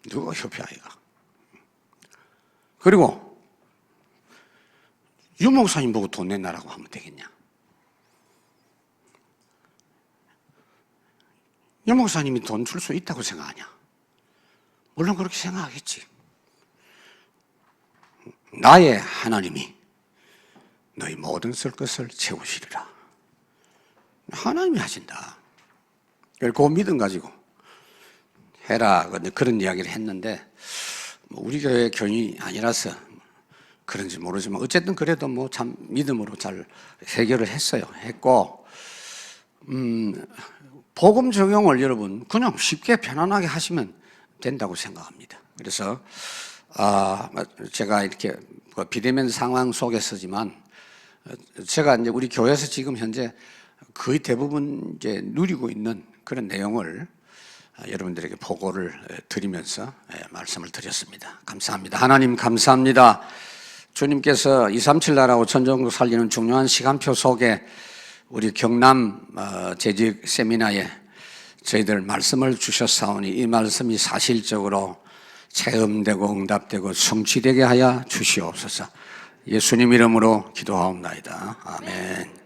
S1: 누가 협회 아이가? 그리고 유 목사님 보고 돈 내놔라고 하면 되겠냐. 유 목사님이 돈 줄 수 있다고 생각하냐? 물론 그렇게 생각하겠지. 나의 하나님이 너희 모든 쓸 것을 채우시리라. 하나님이 하신다. 그 믿음 가지고 해라. 그런 이야기를 했는데 우리 교회 교인이 아니라서 그런지 모르지만 어쨌든 그래도 뭐 참 믿음으로 잘 해결을 했고 복음 적용을 여러분 그냥 쉽게 편안하게 하시면 된다고 생각합니다. 그래서 제가 이렇게 비대면 상황 속에서지만 제가 이제 우리 교회에서 지금 현재 거의 대부분 이제 누리고 있는 그런 내용을 여러분들에게 보고를 드리면서 말씀을 드렸습니다. 감사합니다. 하나님 감사합니다. 주님께서 237 나라고 천정국 살리는 중요한 시간표 속에 우리 경남 재직 세미나에 저희들 말씀을 주셨사오니 이 말씀이 사실적으로 체험되고 응답되고 성취되게 하여 주시옵소서. 예수님 이름으로 기도하옵나이다. 아멘.